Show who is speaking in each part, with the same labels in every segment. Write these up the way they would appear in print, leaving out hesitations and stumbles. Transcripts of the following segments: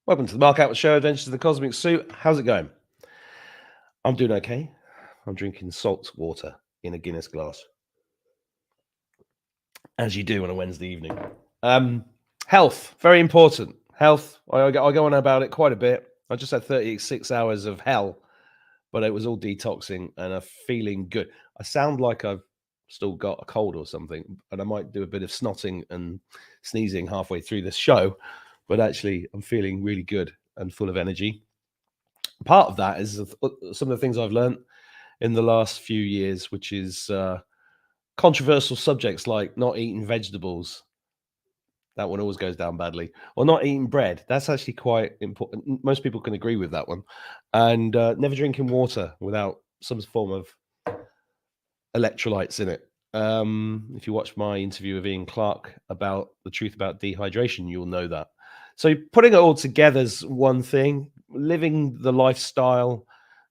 Speaker 1: Welcome to the Mark Attwood Show, Adventures of the Cosmic Suit. How's it going? I'm doing okay. I'm drinking salt water in a Guinness glass, as you do on a Wednesday evening. Health, very important. Health, I go on about it quite a bit. I just had 36 hours of hell, but it was all detoxing and I'm feeling good. I sound like I've still got a cold or something, and I might do a bit of snotting and sneezing halfway through this show, but actually I'm feeling really good and full of energy. Part of that is some of the things I've learned in the last few years, which is controversial subjects like not eating vegetables. That one always goes down badly. Or not eating bread. That's actually quite important. Most people can agree with that one. And never drinking water without some form of electrolytes in it. If you watch my interview with Ian Clark about the truth about dehydration, you'll know that. So putting it all together is one thing. Living the lifestyle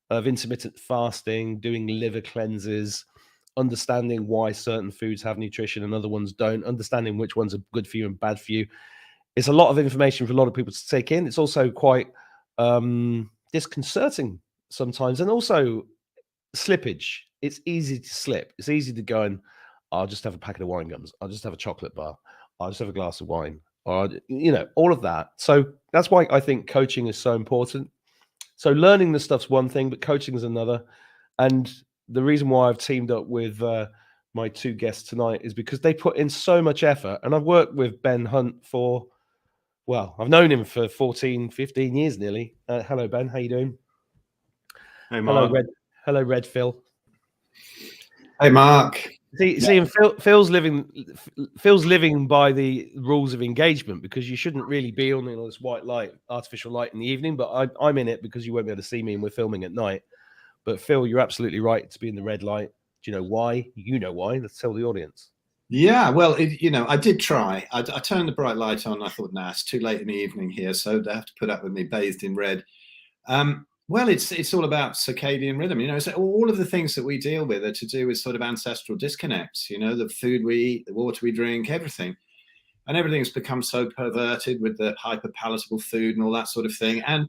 Speaker 1: of intermittent fasting, doing liver cleanses, understanding why certain foods have nutrition and other ones don't, understanding which ones are good for you and bad for you. It's a lot of information for a lot of people to take in. It's also quite disconcerting sometimes, and also slippage. It's easy to slip. It's easy to go and I'll just have a packet of wine gums. I'll just have a chocolate bar. I'll just have a glass of wine. Or, all of that. So that's why I think coaching is so important. So learning the stuff's one thing, but coaching is another. And the reason why I've teamed up with my two guests tonight is because they put in so much effort. And I've worked with Ben Hunt for, well, I've known him for 14, 15 years nearly. Hello, Ben. How you doing?
Speaker 2: Hey, Mark.
Speaker 1: Hello, Red Phil.
Speaker 3: Hey, Mark.
Speaker 1: See, Phil's living by the rules of engagement, because you shouldn't really be on this white light, artificial light in the evening. But I'm in it because you won't be able to see me, and we're filming at night. But Phil, you're absolutely right to be in the red light. Do you know why? You know why. Let's tell the audience.
Speaker 3: Yeah, well, I did try. I turned the bright light on. I thought, nah, it's too late in the evening here, so they have to put up with me bathed in red. Well, it's all about circadian rhythm. So all of the things that we deal with are to do with sort of ancestral disconnects. The food we eat, the water we drink, everything. And everything's become so perverted with the hyper palatable food and all that sort of thing. And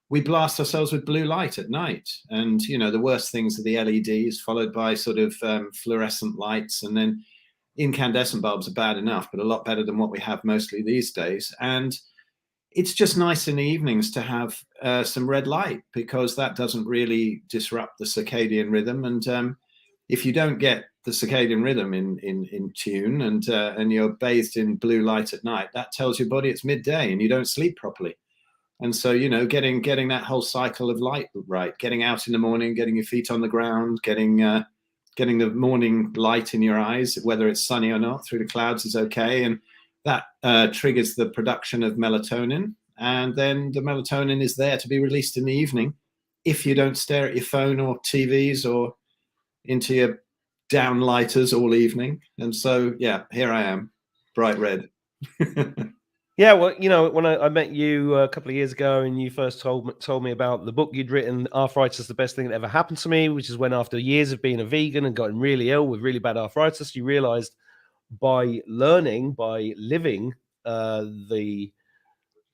Speaker 3: we blast ourselves with blue light at night. And, the worst things are the LEDs, followed by sort of fluorescent lights. And then incandescent bulbs are bad enough, but a lot better than what we have mostly these days. And it's just nice in the evenings to have some red light, because that doesn't really disrupt the circadian rhythm. And if you don't get the circadian rhythm in tune and you're bathed in blue light at night, that tells your body it's midday and you don't sleep properly. And so, getting that whole cycle of light right, getting out in the morning, getting your feet on the ground, getting the morning light in your eyes, whether it's sunny or not, through the clouds is okay. And that triggers the production of melatonin. And then the melatonin is there to be released in the evening if you don't stare at your phone or TVs or into your downlighters all evening. And so, yeah, here I am, bright red.
Speaker 1: Yeah, well, when I met you a couple of years ago and you first told me about the book you'd written, Arthritis, the Best Thing That Ever Happened to Me, which is when, after years of being a vegan and gotten really ill with really bad arthritis, you realized by living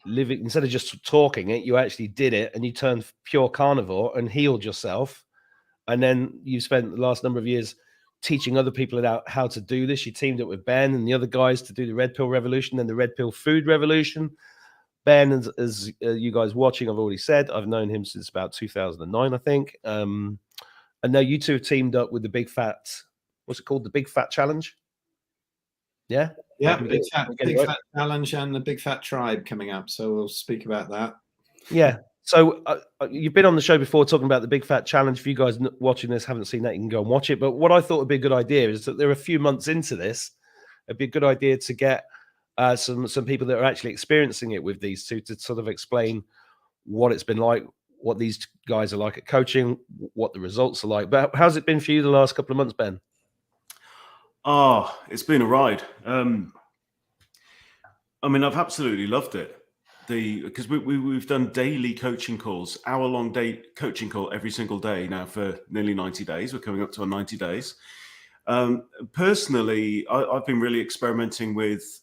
Speaker 1: instead of just talking it, you actually did it, and you turned pure carnivore and healed yourself. And then you spent the last number of years teaching other people about how to do this. You teamed up with Ben and the other guys to do the Red Pill Revolution and the Red Pill Food Revolution. Ben, as you guys watching, I've already said, I've known him since about 2009, I think. And now you two have teamed up with the Big Fat, what's it called? The Big Fat Challenge? Yeah?
Speaker 3: Yeah, Big Fat Challenge and the Big Fat Tribe coming up. So we'll speak about that.
Speaker 1: Yeah. So you've been on the show before talking about the Big Fat Challenge. For you guys watching this, haven't seen that, you can go and watch it. But what I thought would be a good idea is that there are a few months into this. It'd be a good idea to get some people that are actually experiencing it with these two to sort of explain what it's been like, what these guys are like at coaching, what the results are like. But how's it been for you the last couple of months, Ben?
Speaker 2: Oh, it's been a ride. I've absolutely loved it. Because we've done daily coaching calls, hour-long day coaching call every single day now for nearly 90 days. We're coming up to our 90 days. Personally, I've been really experimenting with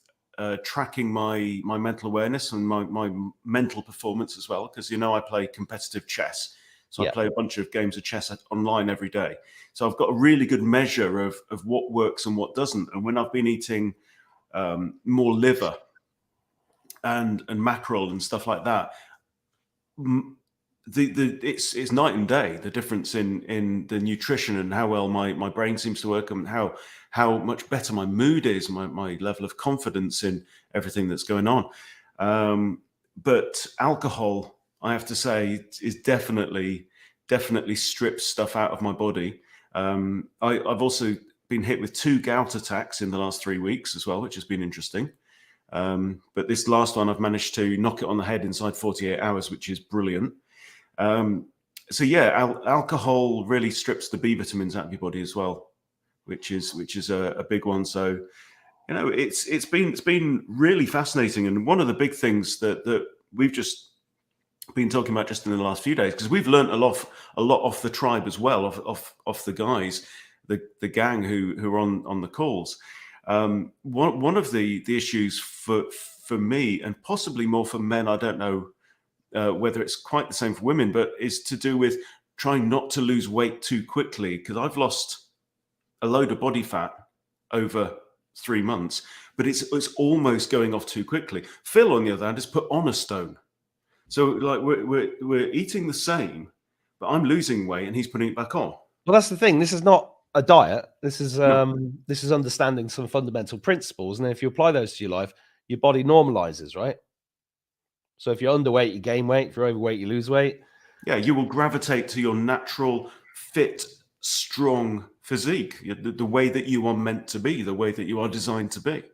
Speaker 2: tracking my mental awareness and my mental performance as well, because I play competitive chess, so I play a bunch of games of chess online every day. So I've got a really good measure of what works and what doesn't. And when I've been eating more liver and mackerel and stuff like that, it's night and day, the difference in the nutrition and how well my brain seems to work, and how much better my mood is, my level of confidence in everything that's going on. But alcohol, I have to say, is definitely strips stuff out of my body. I've also been hit with 2 gout attacks in the last 3 weeks as well, which has been interesting. But this last one, I've managed to knock it on the head inside 48 hours, which is brilliant. So yeah, alcohol really strips the B vitamins out of your body as well, which is a big one. So, it's been really fascinating. And one of the big things that we've just been talking about just in the last few days, because we've learned a lot off the tribe as well, off the guys, the gang who are on the calls. One of the issues for me, and possibly more for men, I don't know whether it's quite the same for women, but is to do with trying not to lose weight too quickly, because I've lost a load of body fat over 3 months, but it's almost going off too quickly. Phil, on the other hand, has put on a stone. So like we're eating the same, but I'm losing weight and he's putting it back on.
Speaker 1: Well, that's the thing. This is not a diet. This is this is understanding some fundamental principles, and if you apply those to your life, your body normalizes, right? So if you're underweight, you gain weight. If you're overweight, you lose weight.
Speaker 2: Yeah, you will gravitate to your natural, fit, strong physique, the way that you are meant to be, the way that you are designed to be.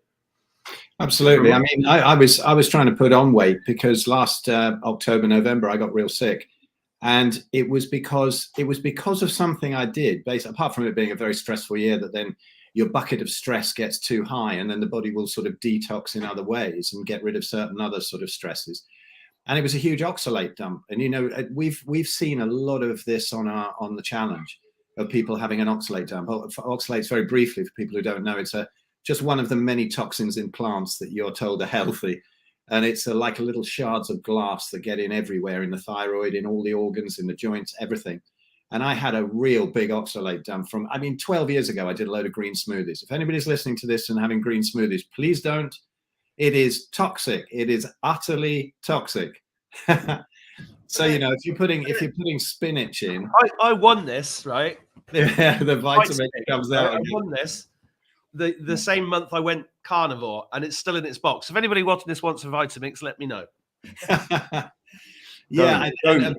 Speaker 3: Absolutely. I mean, I was trying to put on weight because last October, November, I got real sick, and it was because of something I did. Basically, apart from it being a very stressful year, that then your bucket of stress gets too high, and then the body will sort of detox in other ways and get rid of certain other sort of stresses. And it was a huge oxalate dump. And we've seen a lot of this on the challenge of people having an oxalate dump. Oxalates, very briefly, for people who don't know, it's just one of the many toxins in plants that you're told are healthy. And it's like little shards of glass that get in everywhere, in the thyroid, in all the organs, in the joints, everything. And I had a real big oxalate dump 12 years ago, I did a load of green smoothies. If anybody's listening to this and having green smoothies, please don't. It is toxic. It is utterly toxic. So, if you're putting spinach in.
Speaker 1: I won this, right?
Speaker 3: The vitamin comes out.
Speaker 1: I won this. The same month I went carnivore, and it's still in its box. If anybody watching this wants a Vitamix, let me know.
Speaker 3: Yeah, and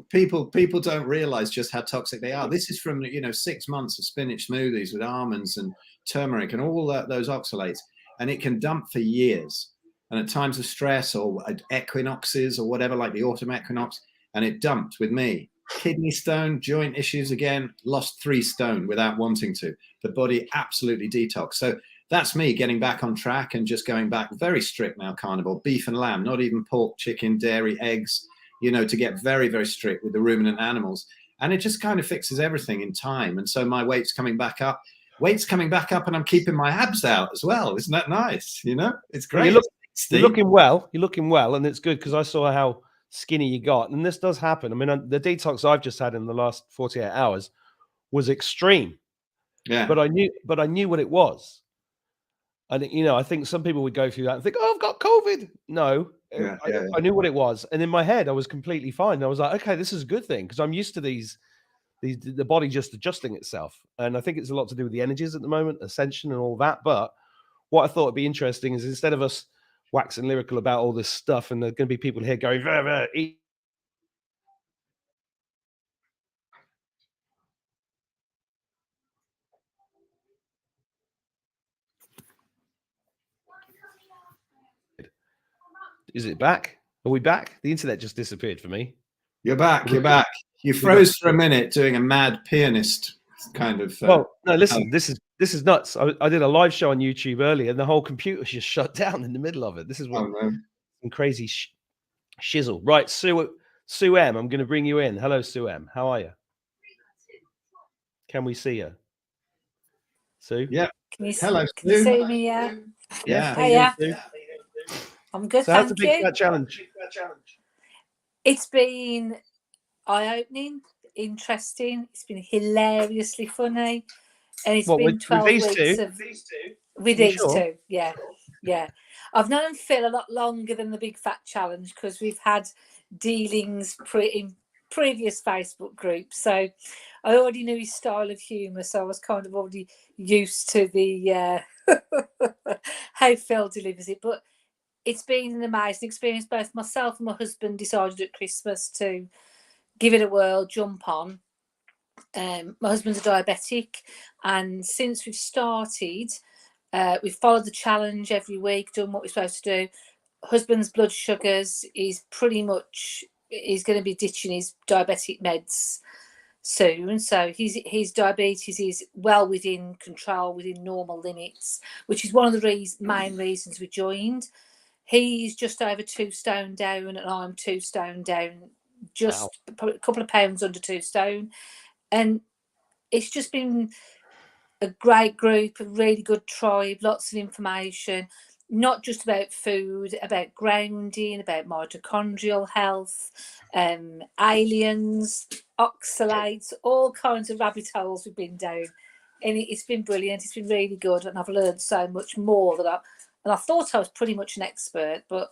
Speaker 3: people don't realize just how toxic they are. This is from 6 months of spinach smoothies with almonds and turmeric and all those oxalates, and it can dump for years. And at times of stress or equinoxes or whatever, like the autumn equinox, and it dumped with me. Kidney stone, joint issues again, lost 3 stone without wanting to. The body absolutely detoxed. So that's me getting back on track and just going back very strict now, carnivore, beef and lamb, not even pork, chicken, dairy, eggs, to get very, very strict with the ruminant animals. And it just kind of fixes everything in time. And so my weight's coming back up. And I'm keeping my abs out as well. Isn't that nice? It's great.
Speaker 1: You're looking well. You're looking well. And it's good because I saw how skinny you got. And this does happen. I mean, the detox I've just had in the last 48 hours was extreme.
Speaker 3: Yeah.
Speaker 1: But I knew what it was. And, I think some people would go through that and think, oh, I've got COVID. No, I knew what it was. And in my head, I was completely fine. I was like, okay, this is a good thing because I'm used to the body just adjusting itself. And I think it's a lot to do with the energies at the moment, ascension and all that. But what I thought would be interesting is instead of us waxing lyrical about all this stuff, and there are going to be people here going, eat. Is it back? Are we back? The internet just disappeared for me.
Speaker 3: You're back. You froze for a minute doing a mad pianist kind of.
Speaker 1: Well, no, listen, this is nuts. I did a live show on YouTube earlier, and the whole computer just shut down in the middle of it. This is some crazy shizzle. Right, Sue M, I'm going to bring you in. Hello, Sue M. How are you? Can we see you? Sue?
Speaker 3: Yeah.
Speaker 4: Hello, Sue. Can you see me?
Speaker 3: Yeah.
Speaker 4: Hiya. I'm good,
Speaker 1: So how's the
Speaker 4: thank
Speaker 1: Big
Speaker 4: you.
Speaker 1: Fat Challenge?
Speaker 4: It's been eye-opening, interesting. It's been hilariously funny, and it's
Speaker 1: What,
Speaker 4: been
Speaker 1: with
Speaker 4: 12
Speaker 1: these
Speaker 4: weeks
Speaker 1: two?
Speaker 4: with
Speaker 1: Are you
Speaker 4: these
Speaker 1: sure?
Speaker 4: two. Yeah. I've known Phil a lot longer than the Big Fat Challenge because we've had dealings in previous Facebook groups. So I already knew his style of humour, so I was kind of already used to the how Phil delivers it. But it's been an amazing experience. Both myself and my husband decided at Christmas to give it a whirl, jump on. My husband's a diabetic, and since we've started, we've followed the challenge every week, done what we're supposed to do. Husband's blood sugars, he's going to be ditching his diabetic meds soon, so his diabetes is well within control, within normal limits, which is one of the main reasons we joined. He's just over 2 stone down, and I'm 2 stone down, just
Speaker 1: Wow.
Speaker 4: a couple of pounds under 2 stone. And it's just been a great group, a really good tribe, lots of information, not just about food, about grounding, about mitochondrial health, aliens, oxalates, all kinds of rabbit holes we've been down. And it's been brilliant. It's been really good, and I've learned so much more and I thought I was pretty much an expert, but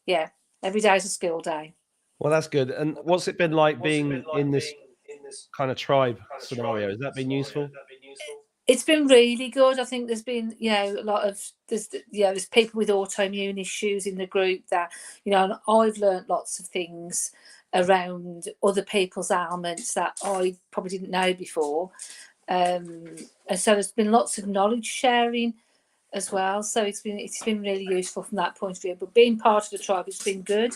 Speaker 4: yeah, every day is a skill day.
Speaker 1: Well, that's good. And what's it been like being in this kind of tribe scenario? Has that been useful?
Speaker 4: It's been really good. I think there's been, a lot of there's people with autoimmune issues in the group that, and I've learned lots of things around other people's ailments that I probably didn't know before. And so there's been lots of knowledge sharing as well. So it's been really useful from that point of view. But being part of the tribe has been good.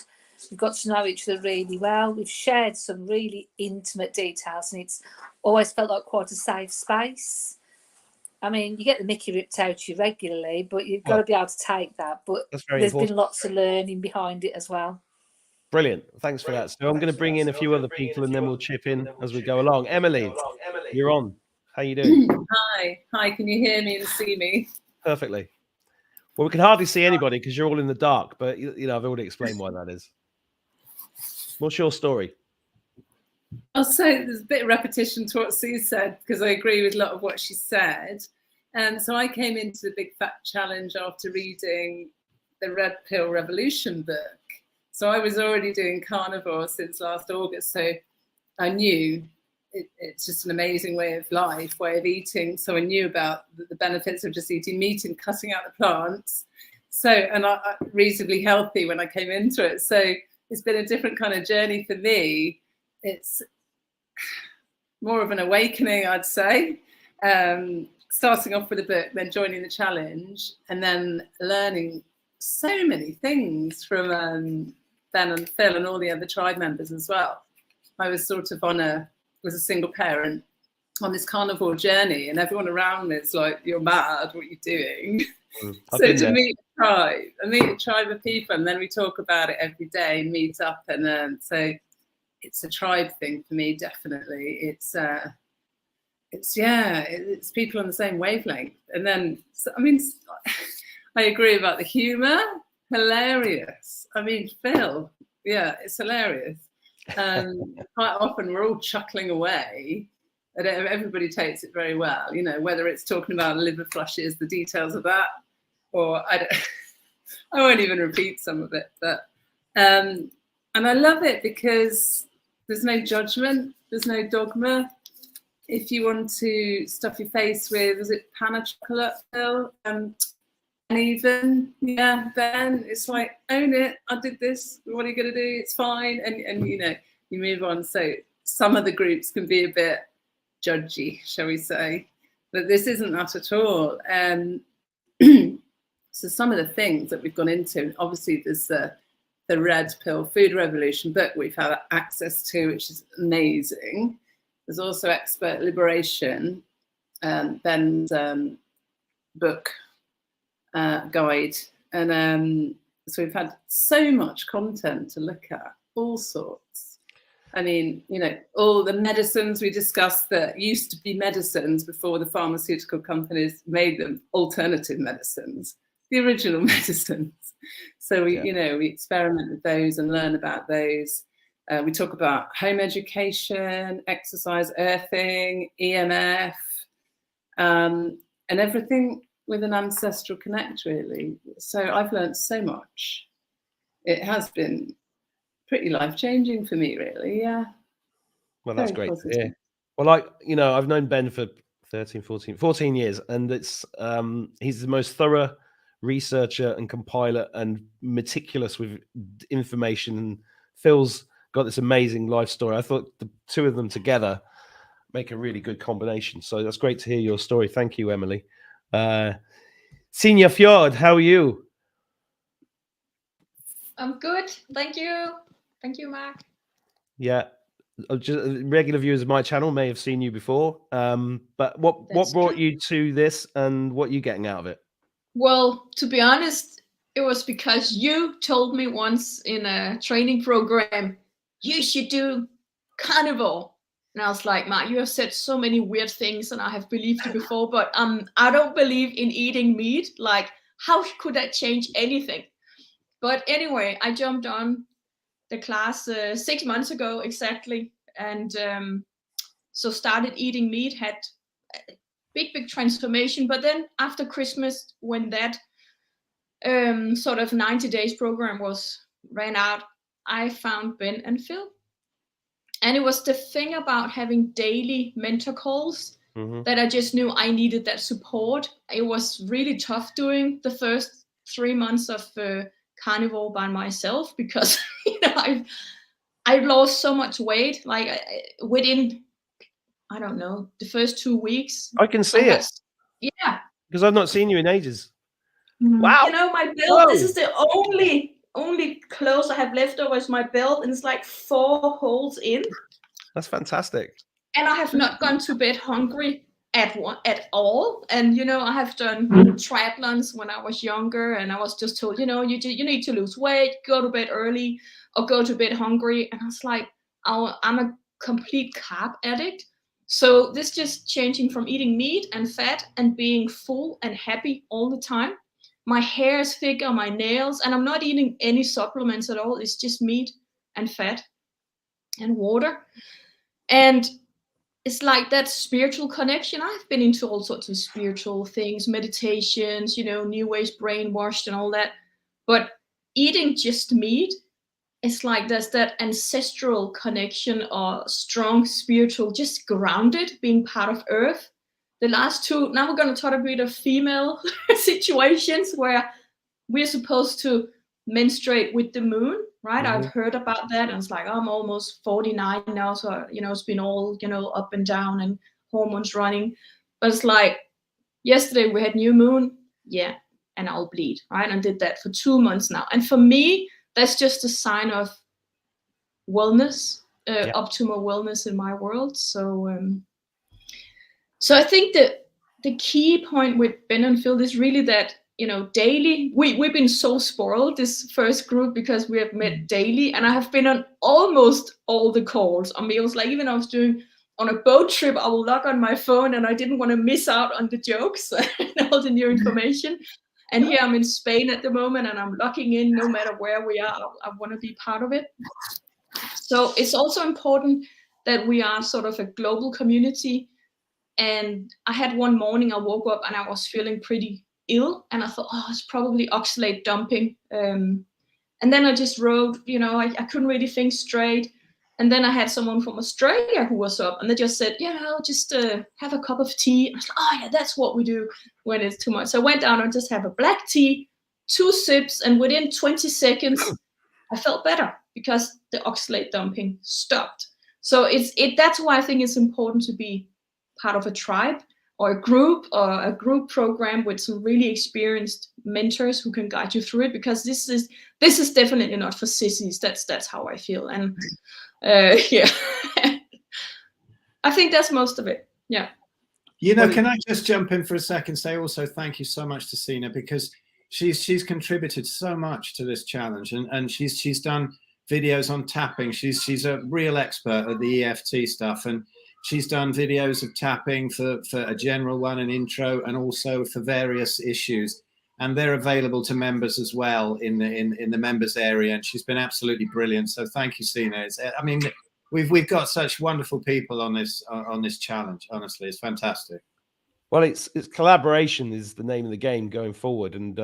Speaker 4: We've got to know each other really well. We've shared some really intimate details, and it's always felt like quite a safe space. I mean, you get the mickey ripped out of you regularly, but you've got to be able to take that. But there's been lots of learning behind it as well.
Speaker 1: Brilliant. Thanks for that. So I'm going to bring in a few other people, and then we'll chip in as we go along. Emily, you're on. How you doing?
Speaker 5: Hi. Can you hear me and see me?
Speaker 1: Perfectly. Well, we can hardly see anybody because you're all in the dark, but I've already explained why that is. What's your story?
Speaker 5: So there's a bit of repetition to what Sue said, because I agree with a lot of what she said. So I came into the Big Fat Challenge after reading the Red Pill Revolution book. So I was already doing carnivore since last August. So I knew it's just an amazing way of life, way of eating. So I knew about the benefits of just eating meat and cutting out the plants. So, and I'm reasonably healthy when I came into it. So it's been a different kind of journey for me. It's more of an awakening, I'd say. Starting off with a book, then joining the challenge, and then learning so many things from Ben and Phil and all the other tribe members as well. I was sort of was a single parent on this carnivore journey, and everyone around me is like, "You're mad, what are you doing?" So to meet a tribe of people, and then we talk about it every day, meet up, and so it's a tribe thing for me, definitely. It's people on the same wavelength. And then, I agree about the humour. Hilarious. I mean, Phil, it's hilarious. Quite often we're all chuckling away, and everybody takes it very well. Whether it's talking about liver flushes, the details of that, or I won't even repeat some of it. But and I love it because there's no judgment, there's no dogma. If you want to stuff your face with, is it panna chocolate, Phil? And even, Ben, it's like, own it. I did this. What are you going to do? It's fine. And you move on. So some of the groups can be a bit judgy, shall we say. But this isn't that at all. So some of the things that we've gone into, obviously there's the Red Pill Food Revolution book we've had access to, which is amazing. There's also Expert Liberation, Ben's book guide. And so we've had so much content to look at, all sorts. I mean, all the medicines we discussed that used to be medicines before the pharmaceutical companies made them alternative medicines, the original medicines. So we experiment with those and learn about those. We talk about home education, exercise, earthing, EMF, and everything with an ancestral connect, really. So I've learned so much. It has been pretty life-changing for me, really, yeah.
Speaker 1: Well, that's
Speaker 5: Very
Speaker 1: great
Speaker 5: positive.
Speaker 1: to hear. Well, I've known Ben for 14 years, and it's he's the most thorough researcher and compiler and meticulous with information, and Phil's got this amazing life story. I thought the two of them together make a really good combination. So that's great to hear your story. Thank you, Emily. Senior Fjord, how are you?
Speaker 6: I'm good. Thank you. Thank you, Mark.
Speaker 1: Yeah. Just regular viewers of my channel may have seen you before, but what
Speaker 6: That's
Speaker 1: brought
Speaker 6: true.
Speaker 1: you to this, and what are you getting out of it?
Speaker 6: Well, to be honest, it was because you told me once in a training program, you should do carnivore. And I was like, Mark, you have said so many weird things and I have believed you before, but I don't believe in eating meat. Like, how could that change anything? But anyway, I jumped on the class 6 months ago exactly, and so started eating meat, had a big transformation. But then after Christmas, when that sort of 90 days program ran out, I found Ben and Phil. And it was the thing about having daily mentor calls that I just knew I needed that support. It was really tough doing the first 3 months of carnivore by myself, because I lost so much weight. Like within, I don't know, the first 2 weeks.
Speaker 1: I can see it.
Speaker 6: Yeah.
Speaker 1: Because I've not seen you in ages. Wow.
Speaker 6: You know, my belt, this is the only clothes I have left over is my belt, and it's like 4 holes in.
Speaker 1: That's fantastic.
Speaker 6: And I have not gone to bed hungry at all. And, I have done triathlons when I was younger, and I was just told, you need to lose weight, go to bed early, or go to bed hungry. And I was like, I'm a complete carb addict. So this just changing from eating meat and fat and being full and happy all the time. My hair is thicker, my nails, and I'm not eating any supplements at all. It's just meat and fat and water. And it's like that spiritual connection. I've been into all sorts of spiritual things, meditations, new age brainwashed and all that. But eating just meat, it's like there's that ancestral connection or strong spiritual, just grounded, being part of Earth. The last two, now we're going to talk a bit of female situations where we're supposed to menstruate with the moon, right? I've heard about that, and it's like, I'm almost 49 now, so it's been all up and down and hormones running. But it's like, yesterday we had new moon, and I'll bleed, right? And did that for 2 months now. And for me, that's just a sign of wellness, optimal wellness in my world. So I think that the key point with Ben and Phil is really that, daily, we've been so spoiled, this first group, because we have met daily, and I have been on almost all the calls on meals. Like, even I was doing on a boat trip, I will log on my phone, and I didn't want to miss out on the jokes and all the new information. And here I'm in Spain at the moment, and I'm logging in no matter where we are. I want to be part of it. So it's also important that we are sort of a global community. And I had one morning, I woke up and I was feeling pretty ill, and I thought, it's probably oxalate dumping. And then I just wrote, I couldn't really think straight. And then I had someone from Australia who was up, and they just said, just have a cup of tea. I was like, that's what we do when it's too much. So I went down and just have a black tea, 2 sips, and within 20 seconds, I felt better because the oxalate dumping stopped. So that's why I think it's important to be part of a tribe or a group program with some really experienced mentors who can guide you through it, because this is definitely not for sissies. That's how I feel. And I think that's most of it. Yeah.
Speaker 3: Can I just jump in for a second? Say also thank you so much to Sina, because she's contributed so much to this challenge, and she's done videos on tapping. She's a real expert at the EFT stuff, and she's done videos of tapping for a general one, an intro, and also for various issues. and they're available to members as well in the members area. And she's been absolutely brilliant. So thank you, Sina. I mean, we've got such wonderful people on this challenge. Honestly, it's fantastic.
Speaker 1: Well, it's collaboration is the name of the game going forward, and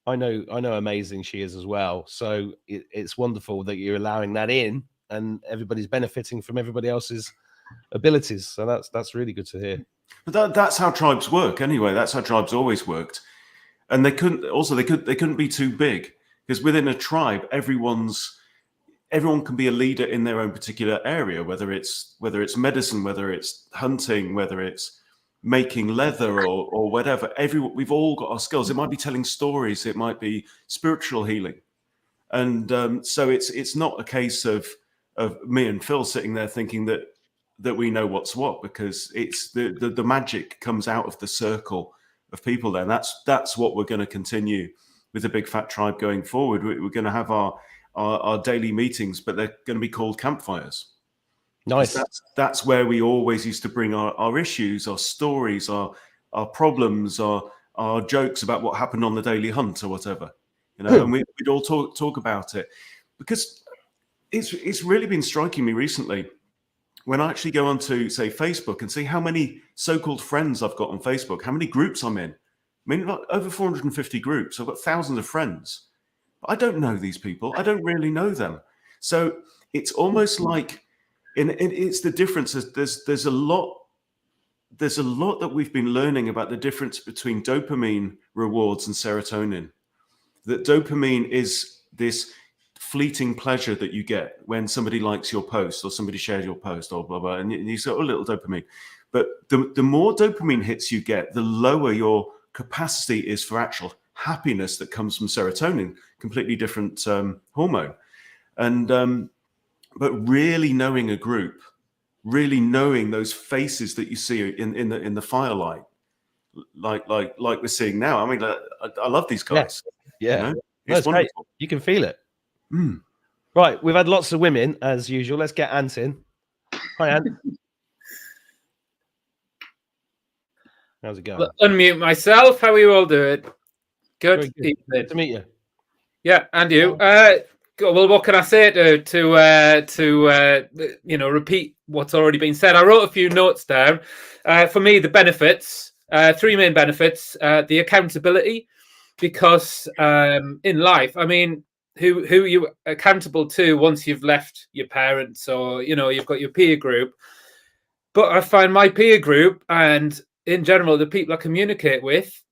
Speaker 1: I know amazing she is as well. So it's wonderful that you're allowing that in, and everybody's benefiting from everybody else's abilities. So that's really good to hear.
Speaker 2: But that's how tribes work anyway. That's how tribes always worked, and they couldn't be too big, because within a tribe, everyone can be a leader in their own particular area, whether it's medicine, whether it's hunting, whether it's making leather or whatever. We've all got our skills. It might be telling stories, it might be spiritual healing, and so it's not a case of me and Phil sitting there thinking that we know what's what, because it's the magic comes out of the circle of people there. And that's what we're going to continue with the Big Fat Tribe going forward. We're going to have our daily meetings, but they're going to be called campfires.
Speaker 1: Nice.
Speaker 2: That's where we always used to bring our issues, our stories, our problems, our jokes about what happened on the daily hunt or whatever, and we'd all talk about it, because it's really been striking me recently when I actually go onto, say, Facebook and see how many so-called friends I've got on Facebook, how many groups I'm in. I mean, like over 450 groups. I've got thousands of friends. But I don't know these people. I don't really know them. So it's almost like, it's the difference. There's a lot that we've been learning about the difference between dopamine rewards and serotonin. That dopamine is this fleeting pleasure that you get when somebody likes your post or somebody shares your post or blah blah, and you say, oh, little dopamine. But the more dopamine hits you get, the lower your capacity is for actual happiness that comes from serotonin, completely different hormone. And but really knowing a group, really knowing those faces that you see in the firelight, like we're seeing now. I mean, I love these guys.
Speaker 1: Yeah,
Speaker 2: it's wonderful.
Speaker 1: Great. You can feel it.
Speaker 2: Mm.
Speaker 1: Right, we've had lots of women as usual. Let's get Ant in. Hi, Ant. How's it going?
Speaker 7: Unmute myself. How are you all doing? Good.
Speaker 1: Good to meet you.
Speaker 7: Yeah, and you. Well, what can I say to repeat what's already been said? I wrote a few notes down. For me, the benefits, three main benefits: the accountability, because in life, I mean, who are you accountable to once you've left your parents, or you've got your peer group? But I find my peer group, and in general, the people I communicate with,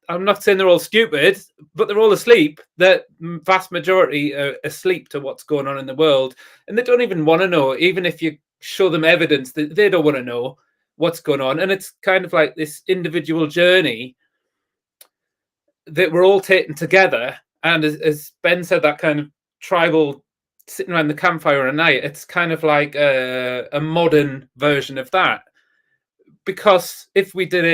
Speaker 7: I'm not saying they're all stupid, but they're all asleep. The vast majority are asleep to what's going on in the world, and they don't even want to know. Even if you show them evidence, they don't want to know what's going on. And it's kind of like this individual journey that we're all taking together. And as Ben said, that kind of tribal sitting around the campfire at night, it's kind of like a modern version of that. Because if I did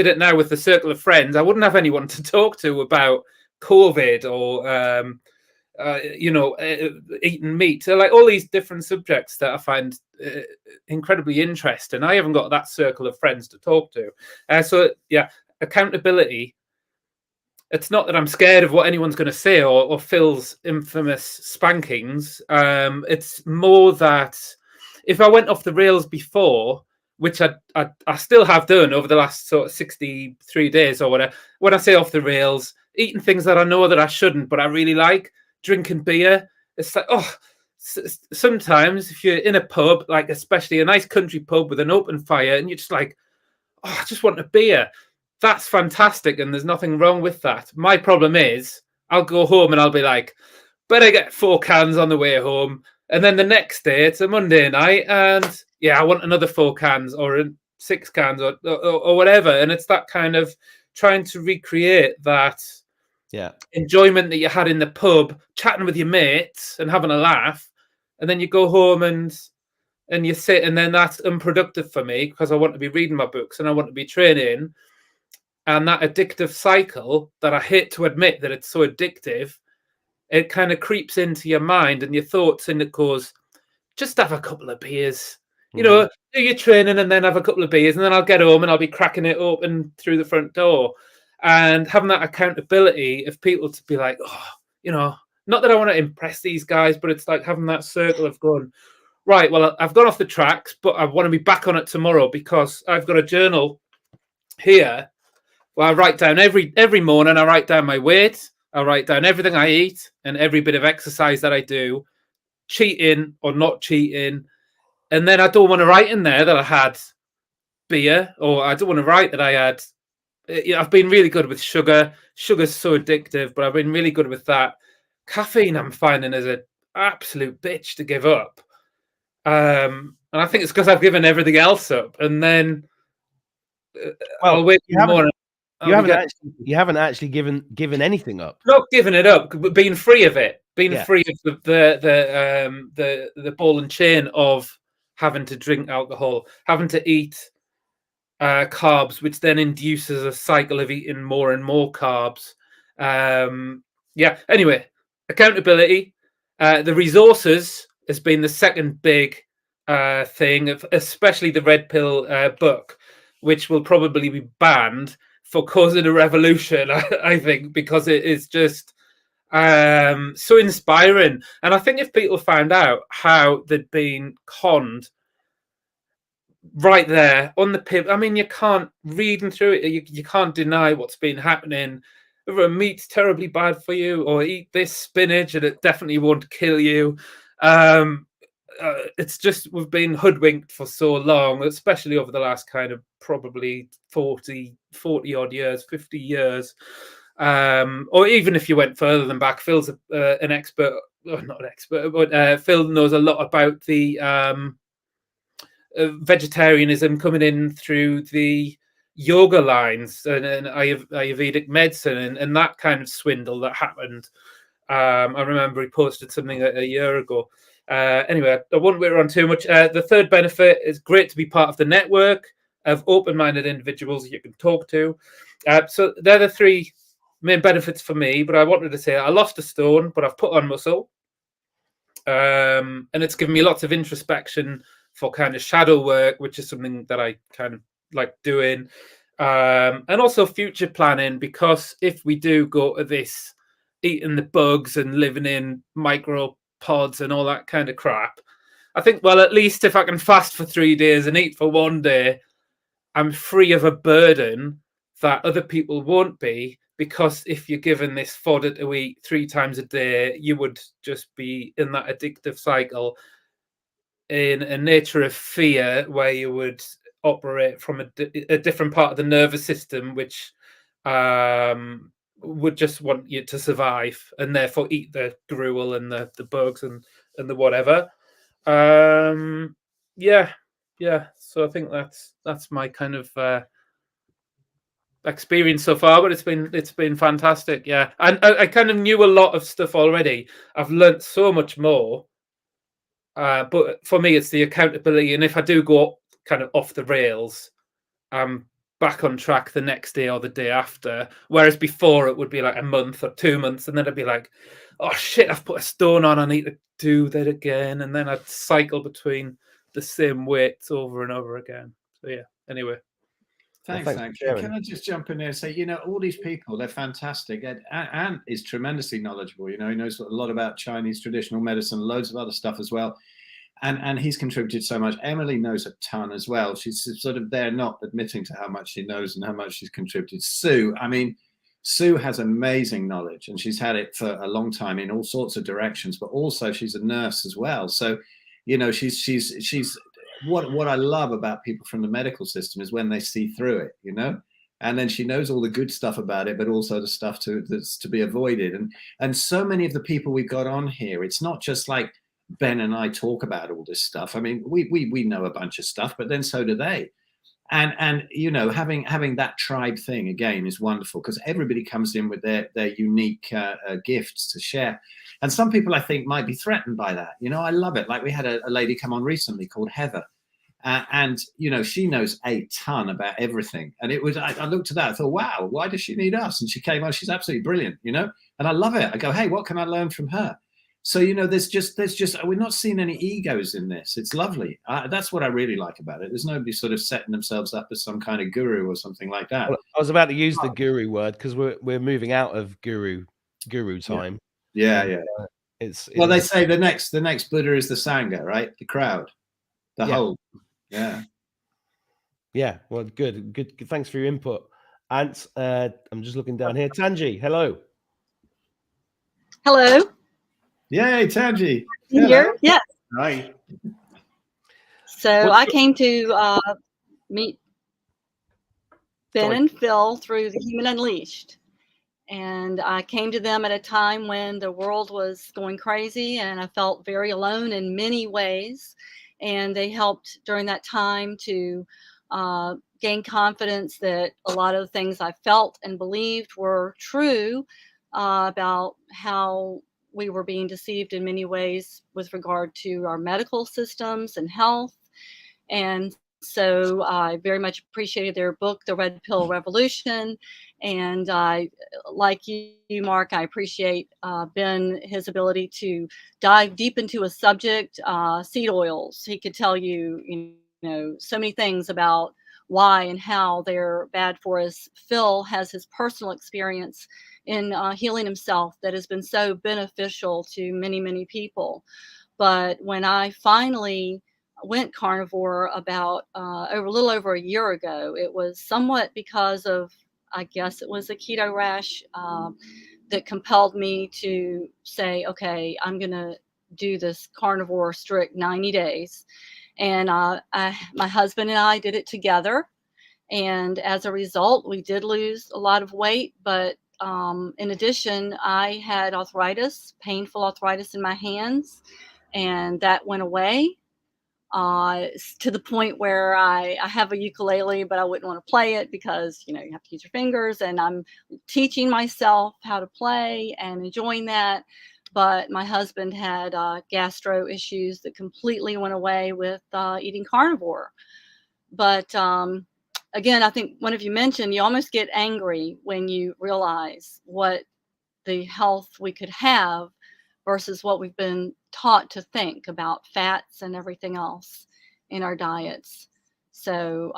Speaker 7: it now with a circle of friends, I wouldn't have anyone to talk to about COVID or, eating meat. So like all these different subjects that I find incredibly interesting. I haven't got that circle of friends to talk to. So yeah, accountability. It's not that I'm scared of what anyone's going to say or Phil's infamous spankings. It's more that if I went off the rails before, which I still have done over the last sort of 63 days or whatever. When I say off the rails, eating things that I know that I shouldn't, but I really like, drinking beer. It's like, sometimes if you're in a pub, like especially a nice country pub with an open fire, and you're just like, I just want a beer. That's fantastic, and there's nothing wrong with that. My problem is I'll go home and I'll be like, better get 4 cans on the way home. And then the next day, it's a Monday night, and I want another 4 cans or 6 cans or whatever. And it's that kind of trying to recreate that enjoyment that you had in the pub, chatting with your mates and having a laugh. And then you go home and you sit, and then that's unproductive for me because I want to be reading my books and I want to be training. And that addictive cycle that I hate to admit that it's so addictive, it kind of creeps into your mind and your thoughts, and it goes, just have a couple of beers. Do your training and then have a couple of beers, and then I'll get home and I'll be cracking it open through the front door. and having that accountability of people to be like, oh, you know, not that I want to impress these guys, but it's like having that circle of going, right, well, I've gone off the tracks, but I want to be back on it tomorrow because I've got a journal here where I write down every morning. I write down my weight, I write down everything I eat and every bit of exercise that I do, cheating or not cheating. And then I don't want to write in there that I had beer, or I don't want to write that I had. I've been really good with sugar. Sugar's so addictive, but I've been really good with that. Caffeine, I'm finding, is an absolute bitch to give up. And I think it's because I've given everything else up. And then I'll wait for more.
Speaker 1: You haven't actually given anything up.
Speaker 7: Not giving it up, but being free of it. Being free of the ball and chain of having to drink alcohol, having to eat carbs, which then induces a cycle of eating more and more carbs. Anyway, accountability. The resources has been the second big thing, especially the Red Pill book, which will probably be banned for causing a revolution, I think, because it is just so inspiring. And I think if people found out how they'd been conned right there on the pip, I mean, you can't reading through it, you can't deny what's been happening. Whether meat's terribly bad for you, or eat this spinach and it definitely won't kill you. It's just we've been hoodwinked for so long, especially over the last kind of probably 40 odd years, 50 years. Or even if you went further than back, Phil's an expert, or not an expert, but Phil knows a lot about the vegetarianism coming in through the yoga lines and Ayurvedic medicine and that kind of swindle that happened. I remember he posted something a year ago. Anyway, I won't wait around too much. The third benefit is great to be part of the network of open-minded individuals you can talk to. So they're the three main benefits for me, but I wanted to say I lost a stone, but I've put on muscle. And it's given me lots of introspection for kind of shadow work, which is something that I kind of like doing. And also future planning, because if we do go to this eating the bugs and living in micro pods and all that kind of crap, I think, well, at least if I can fast for 3 days and eat for 1 day, I'm free of a burden that other people won't be, because if you're given this fodder to eat 3 times a day, you would just be in that addictive cycle in a nature of fear where you would operate from a different part of the nervous system, which would just want you to survive and therefore eat the gruel and the bugs and the whatever. So I think that's my kind of experience so far, but it's been fantastic. Yeah, and I kind of knew a lot of stuff already. I've learnt so much more, but for me it's the accountability, and if I do go kind of off the rails, I'm back on track the next day or the day after, whereas before it would be like a month or 2 months, and then I'd be like, oh shit, I've put a stone on, I need to do that again, and then I'd cycle between the same weights over and over again. So yeah, anyway.
Speaker 3: Thanks. Can I just jump in there and say, you know, all these people, they're fantastic. Ant is tremendously knowledgeable. You know, he knows a lot about Chinese traditional medicine, loads of other stuff as well. And he's contributed so much. Emily knows a ton as well. She's sort of there not admitting to how much she knows and how much she's contributed. Sue has amazing knowledge, and she's had it for a long time in all sorts of directions, but also she's a nurse as well. So, you know, she's what I love about people from the medical system is when they see through it, you know, and then she knows all the good stuff about it, but also the stuff that's to be avoided. And so many of the people we've got on here, it's not just like Ben and I talk about all this stuff. I mean, we know a bunch of stuff, but then so do they. And you know, having that tribe thing again is wonderful, because everybody comes in with their unique gifts to share. And some people, I think, might be threatened by that. You know, I love it. Like we had a lady come on recently called Heather. And, you know, she knows a ton about everything. And it was, I looked at that, I thought, wow, why does she need us? And she came on, she's absolutely brilliant, you know, and I love it. I go, hey, what can I learn from her? So, you know, there's just we're not seeing any egos in this. It's lovely. That's what I really like about it. There's nobody sort of setting themselves up as some kind of guru or something like that.
Speaker 1: Well, I was about to use the guru word because we're moving out of guru time.
Speaker 3: Yeah,
Speaker 1: And,
Speaker 3: yeah.
Speaker 1: Well,
Speaker 3: they say the next Buddha is the Sangha, right? The crowd, the whole. Yeah.
Speaker 1: Yeah. Well, good. Thanks for your input. Ant, I'm just looking down here. Tanji, hello.
Speaker 8: Hello.
Speaker 3: Yay, Tanji.
Speaker 8: Here? Yes.
Speaker 2: Hi.
Speaker 8: So I came to meet Ben and Phil through the Human Unleashed. And I came to them at a time when the world was going crazy and I felt very alone in many ways. And they helped during that time to gain confidence that a lot of the things I felt and believed were true about how we were being deceived in many ways with regard to our medical systems and health. And so I very much appreciated their book, The Red Pill Revolution. And I, like you, Mark, I appreciate Ben, his ability to dive deep into a subject, seed oils. He could tell you, you know, so many things about why and how they're bad for us. Phil has his personal experience in healing himself that has been so beneficial to many, many people. But when I finally went carnivore about a little over a year ago, it was somewhat because of, I guess it was a keto rash that compelled me to say, okay, I'm going to do this carnivore strict 90 days. And my husband and I did it together. And as a result, we did lose a lot of weight. But in addition, I had arthritis, painful arthritis in my hands, and that went away. To the point where I have a ukulele, but I wouldn't want to play it because, you know, you have to use your fingers, and I'm teaching myself how to play and enjoying that. But my husband had gastro issues that completely went away with eating carnivore. But again, I think one of you mentioned you almost get angry when you realize what the health we could have versus what we've been taught to think about fats and everything else in our diets. So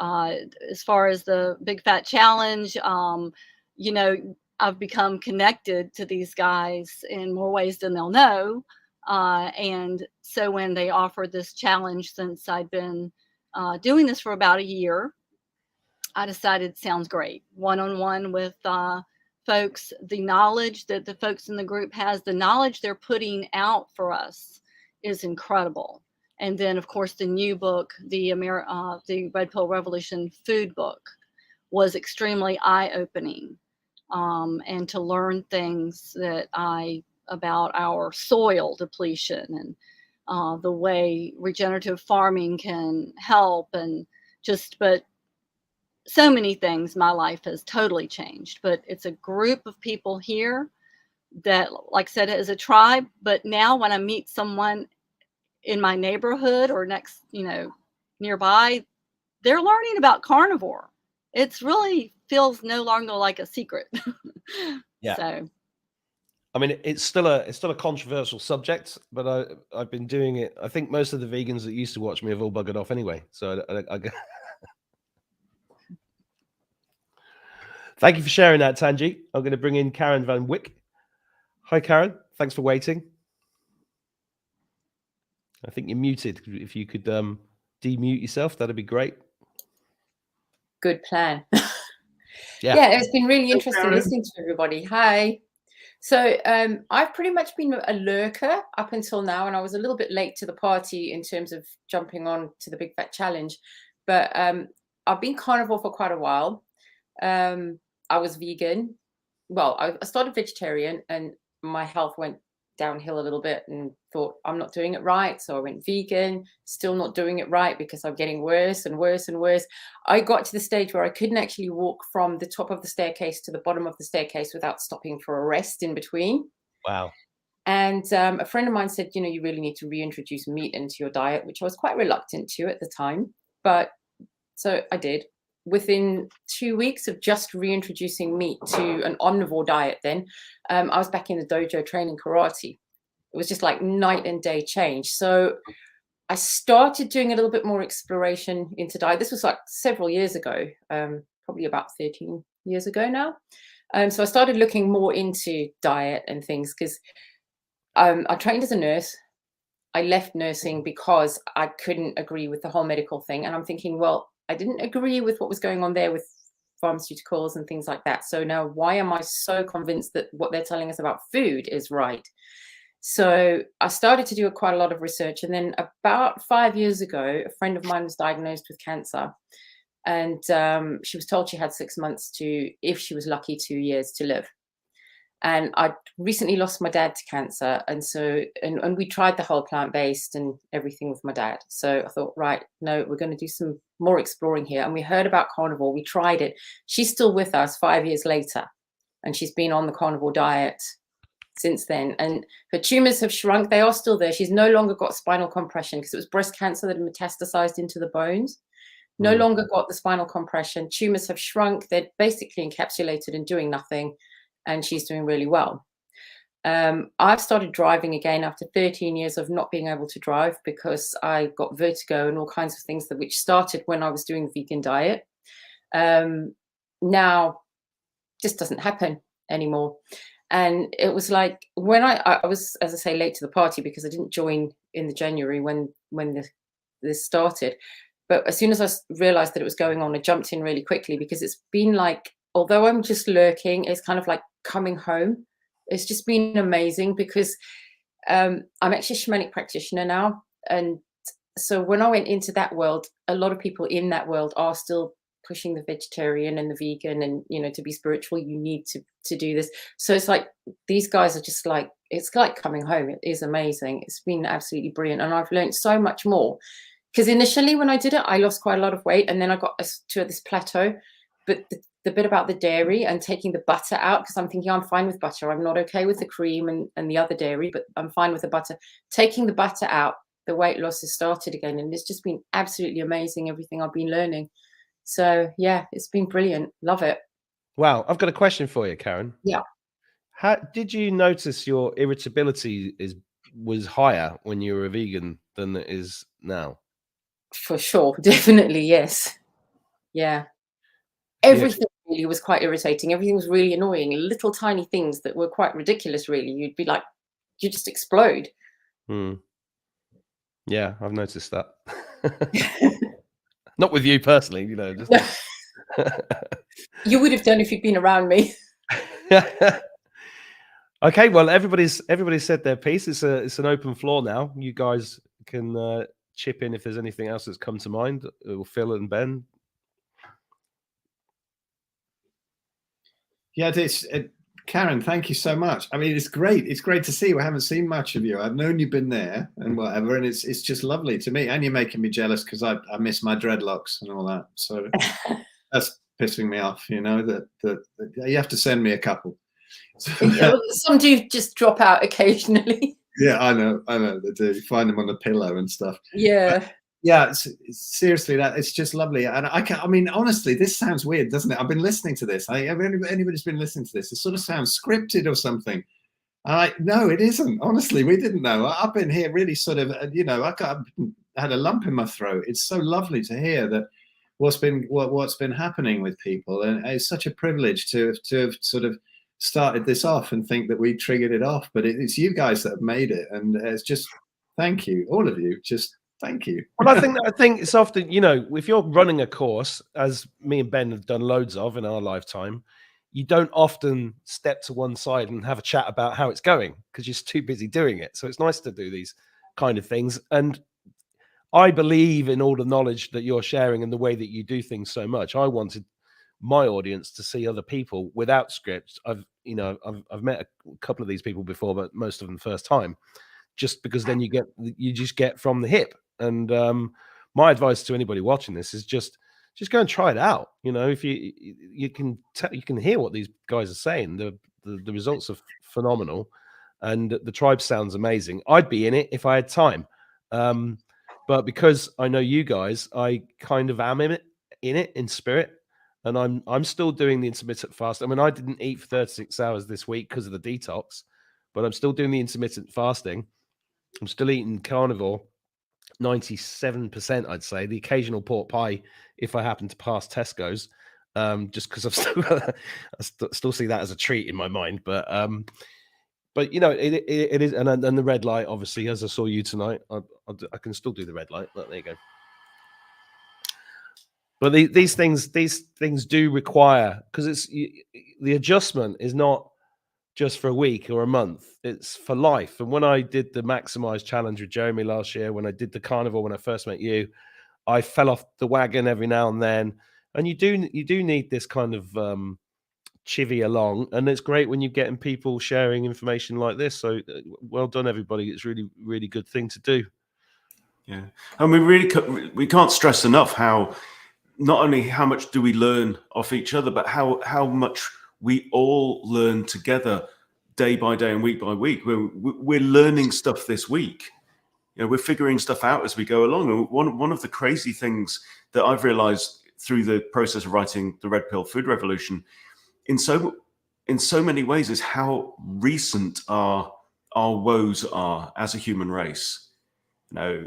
Speaker 8: as far as the Big Fat Challenge, you know, I've become connected to these guys in more ways than they'll know. And so when they offered this challenge, since I'd been doing this for about a year, I decided sounds great. One-on-one with folks, the knowledge that the folks in the group has, the knowledge they're putting out for us is incredible. And then, of course, the new book, the Red Pill Revolution food book, was extremely eye-opening. And to learn things about our soil depletion and the way regenerative farming can help, and but so many things. My life has totally changed, but it's a group of people here that, like I said, is a tribe. But now when I meet someone in my neighborhood or next, you know, nearby, they're learning about carnivore. It's really feels no longer like a secret.
Speaker 1: Yeah.
Speaker 8: So,
Speaker 1: I mean, it's still a controversial subject, but I've been doing it. I think most of the vegans that used to watch me have all buggered off anyway. So I Thank you for sharing that, Tanji. I'm going to bring in Karen Van Wyck. Hi, Karen. Thanks for waiting. I think you're muted. If you could demute yourself, that'd be great.
Speaker 9: Good plan.
Speaker 1: Yeah.
Speaker 9: Yeah, it's been really interesting
Speaker 2: Karen.
Speaker 9: listening to everybody. Hi. So I've pretty much been a lurker up until now, and I was a little bit late to the party in terms of jumping on to the Big Fat Challenge. But I've been carnivore for quite a while. I was vegan. Well, I started vegetarian, and my health went downhill a little bit, and thought I'm not doing it right. So I went vegan, still not doing it right because I'm getting worse and worse and worse. I got to the stage where I couldn't actually walk from the top of the staircase to the bottom of the staircase without stopping for a rest in between.
Speaker 1: Wow.
Speaker 9: And a friend of mine said, you know, you really need to reintroduce meat into your diet, which I was quite reluctant to at the time. But so I did. Within 2 weeks of just reintroducing meat to an omnivore diet, then I was back in the dojo training karate. It was just like night and day change. So I started doing a little bit more exploration into diet. This was like several years ago, probably about 13 years ago now. So I started looking more into diet and things because I trained as a nurse. I left nursing because I couldn't agree with the whole medical thing. And I'm thinking, well, I didn't agree with what was going on there with pharmaceuticals and things like that. So now why am I so convinced that what they're telling us about food is right? So I started to do quite a lot of research. And then about 5 years ago, a friend of mine was diagnosed with cancer. And she was told she had 6 months to, if she was lucky, 2 years to live. And I recently lost my dad to cancer. And so, and we tried the whole plant-based and everything with my dad. So I thought, right, no, we're going to do some more exploring here. And we heard about carnivore. We tried it. She's still with us 5 years later. And she's been on the carnivore diet since then. And her tumors have shrunk. They are still there. She's no longer got spinal compression because it was breast cancer that had metastasized into the bones. No longer got the spinal compression. Tumors have shrunk. They're basically encapsulated and doing nothing. And she's doing really well. I've started driving again after 13 years of not being able to drive because I got vertigo and all kinds of things which started when I was doing the vegan diet. Now, just doesn't happen anymore. And it was like when I was, as I say, late to the party because I didn't join in the January when this started. But as soon as I realized that it was going on, I jumped in really quickly because it's been like, although I'm just lurking, it's kind of like coming home. It's just been amazing because I'm actually a shamanic practitioner now. And so when I went into that world, a lot of people in that world are still pushing the vegetarian and the vegan and, you know, to be spiritual, you need to do this. So it's like, these guys are just like, it's like coming home. It is amazing. It's been absolutely brilliant. And I've learned so much more because initially when I did it, I lost quite a lot of weight and then I got to this plateau. But the bit about the dairy and taking the butter out, because I'm thinking I'm fine with butter. I'm not okay with the cream and the other dairy, but I'm fine with the butter. Taking the butter out, the weight loss has started again. And it's just been absolutely amazing, everything I've been learning. So, yeah, it's been brilliant. Love it.
Speaker 1: Wow. I've got a question for you, Karen.
Speaker 9: Yeah.
Speaker 1: How did you notice your irritability was higher when you were a vegan than it is now?
Speaker 9: For sure. Definitely, yes. Yeah. Everything really was quite irritating. Everything was really annoying. Little tiny things that were quite ridiculous, really. You'd be like, you just explode.
Speaker 1: Yeah, I've noticed that. Not with you personally, you know. Just...
Speaker 9: You would have done if you'd been around me.
Speaker 1: Okay, well, everybody's said their piece. It's an open floor now. You guys can chip in if there's anything else that's come to mind. Phil and Ben.
Speaker 3: Yeah, Karen, thank you so much. I mean, it's great. It's great to see. We haven't seen much of you. I've known you've been there and whatever, and it's just lovely to me. And you're making me jealous because I miss my dreadlocks and all that. So that's pissing me off. You know that you have to send me a couple.
Speaker 9: Some do just drop out occasionally.
Speaker 3: Yeah, I know they do. You find them on the pillow and stuff.
Speaker 9: Yeah.
Speaker 3: Yeah, seriously, that it's just lovely, and I mean, honestly, this sounds weird, doesn't it? I've been listening to this. Anybody's been listening to this? It sort of sounds scripted or something. No, it isn't. Honestly, we didn't know. I've been here really sort of, you know, I had a lump in my throat. It's so lovely to hear that what's been happening with people, and it's such a privilege to have sort of started this off and think that we triggered it off. But it's you guys that have made it, and it's just thank you, all of you. Just thank you.
Speaker 1: Well, I think it's often, you know, if you're running a course, as me and Ben have done loads of in our lifetime, you don't often step to one side and have a chat about how it's going because you're too busy doing it. So it's nice to do these kind of things. And I believe in all the knowledge that you're sharing and the way that you do things so much. I wanted my audience to see other people without scripts. I've met a couple of these people before, but most of them first time, just because then you just get from the hip. And my advice to anybody watching this is just go and try it out. You know, if you can hear what these guys are saying. The results are phenomenal, and the tribe sounds amazing. I'd be in it if I had time, but because I know you guys, I kind of am in it in spirit, and I'm still doing the intermittent fast. I mean, I didn't eat for 36 hours this week because of the detox, but I'm still doing the intermittent fasting. I'm still eating carnivore, 97%, I'd say. The occasional pork pie, if I happen to pass Tesco's, just because I've still got, still see that as a treat in my mind. But you know, it is, and the red light, obviously, as I saw you tonight, I can still do the red light. But there you go. But these things do require, because the adjustment is not just for a week or a month, it's for life. And when I did the Maximize challenge with Jeremy last year, when I did the carnivore, when I first met you, I fell off the wagon every now and then. And you do need this kind of chivvy along, and it's great when you're getting people sharing information like this. So well done, everybody. It's really good thing to do.
Speaker 2: Yeah, and we can't stress enough how not only how much do we learn off each other, but how much we all learn together day by day and week by week. We're learning stuff this week. You know, we're figuring stuff out as we go along. And one of the crazy things that I've realized through the process of writing the Red Pill Food Revolution, in so many ways, is how recent our woes are as a human race. You know,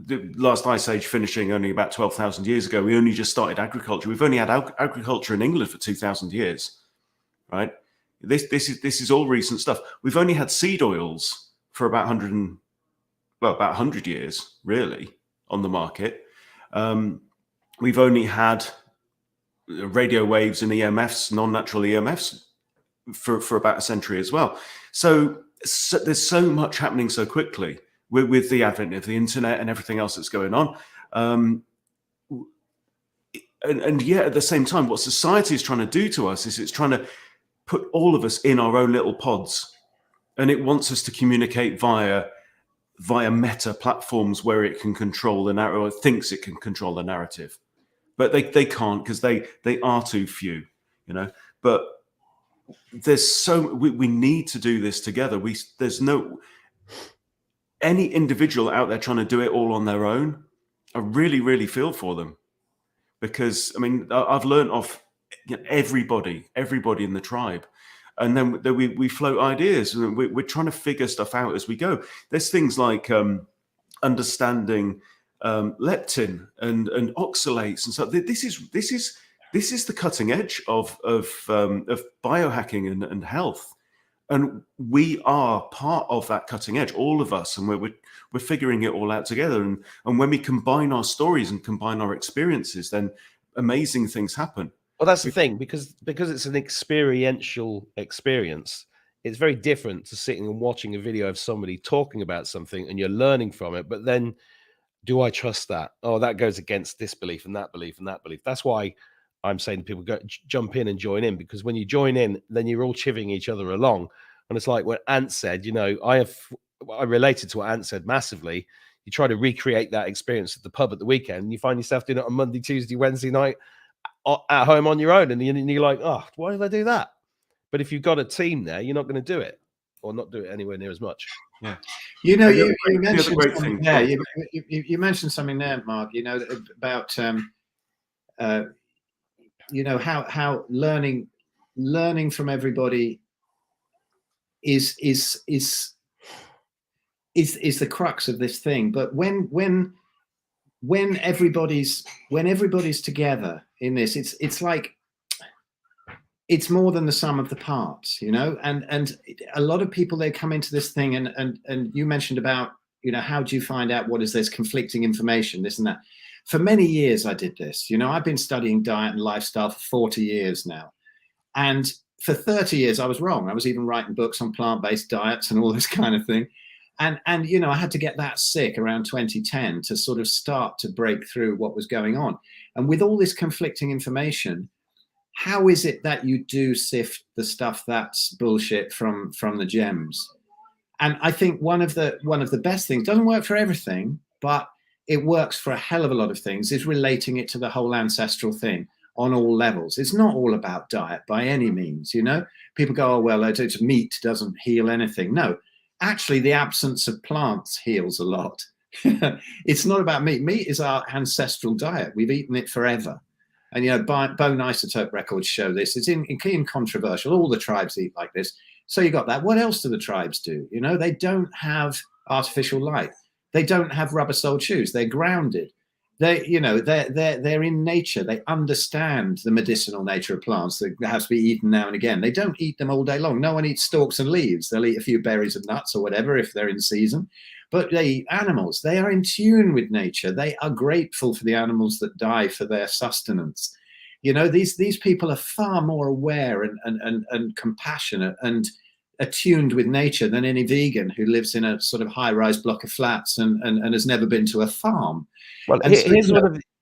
Speaker 2: the last ice age finishing only about 12,000 years ago. We only just started agriculture. We've only had agriculture in England for 2,000 years, right? This is all recent stuff. We've only had seed oils for about 100 years, really, on the market. We've only had radio waves and EMFs, non-natural EMFs, for about a century as well. So there's so much happening so quickly with the advent of the internet and everything else that's going on. And yet at the same time, what society is trying to do to us is it's trying to put all of us in our own little pods, and it wants us to communicate via meta platforms where it can control the narrative, or thinks it can control the narrative, but they can't, because they are too few, you know. But there's we need to do this together. There's no any individual out there trying to do it all on their own. I really feel for them, because I mean, I've learned off everybody in the tribe, and then we float ideas, and we're trying to figure stuff out as we go. There's things like understanding leptin and oxalates and stuff. This is the cutting edge of biohacking and health. And we are part of that cutting edge, all of us, and we're figuring it all out together. And when we combine our stories and combine our experiences, then amazing things happen.
Speaker 1: Well, that's the thing, because it's an experiential experience. It's very different to sitting and watching a video of somebody talking about something and you're learning from it. But then, do I trust that? Oh, that goes against this belief and that belief and that belief. That's why I'm saying to people, jump in and join in, because when you join in, then you're all chivvying each other along. And it's like what Ant said, you know, I related to what Ant said massively. You try to recreate that experience at the pub at the weekend, and you find yourself doing it on Monday, Tuesday, Wednesday night at home on your own. And you're like, oh, why did I do that? But if you've got a team there, you're not going to do it, or not do it anywhere near as much.
Speaker 2: Yeah.
Speaker 3: You know, you mentioned something there. You mentioned something there, Mark, you know, about, you know, how learning from everybody is the crux of this thing. But when everybody's together in this, it's like, it's more than the sum of the parts, you know. And a lot of people, they come into this thing, and you mentioned about, you know, how do you find out what is this conflicting information, this and that. For many years I did this, you know. I've been studying diet and lifestyle for 40 years now, and for 30 years I was wrong. I was even writing books on plant-based diets and all this kind of thing. And you know, I had to get that sick around 2010 to sort of start to break through what was going on. And with all this conflicting information, how is it that you do sift the stuff that's bullshit from the gems? And I think one of the best things, doesn't work for everything, but it works for a hell of a lot of things, is relating it to the whole ancestral thing on all levels. It's not all about diet by any means, you know. People go, oh, well, it's meat doesn't heal anything. No, actually the absence of plants heals a lot. It's not about meat. Meat is our ancestral diet. We've eaten it forever. And, you know, bone isotope records show this. It's incontroversial. All the tribes eat like this. So you got that. What else do the tribes do? You know, they don't have artificial light. They don't have rubber-soled shoes. They're grounded. They, you know, they're in nature. They understand the medicinal nature of plants that have to be eaten now and again. They don't eat them all day long. No one eats stalks and leaves. They'll eat a few berries and nuts or whatever if they're in season. But they eat animals. They are in tune with nature. They are grateful for the animals that die for their sustenance. You know, these people are far more aware and compassionate and attuned with nature than any vegan who lives in a sort of high-rise block of flats and has never been to a farm.
Speaker 1: Well,
Speaker 3: And so,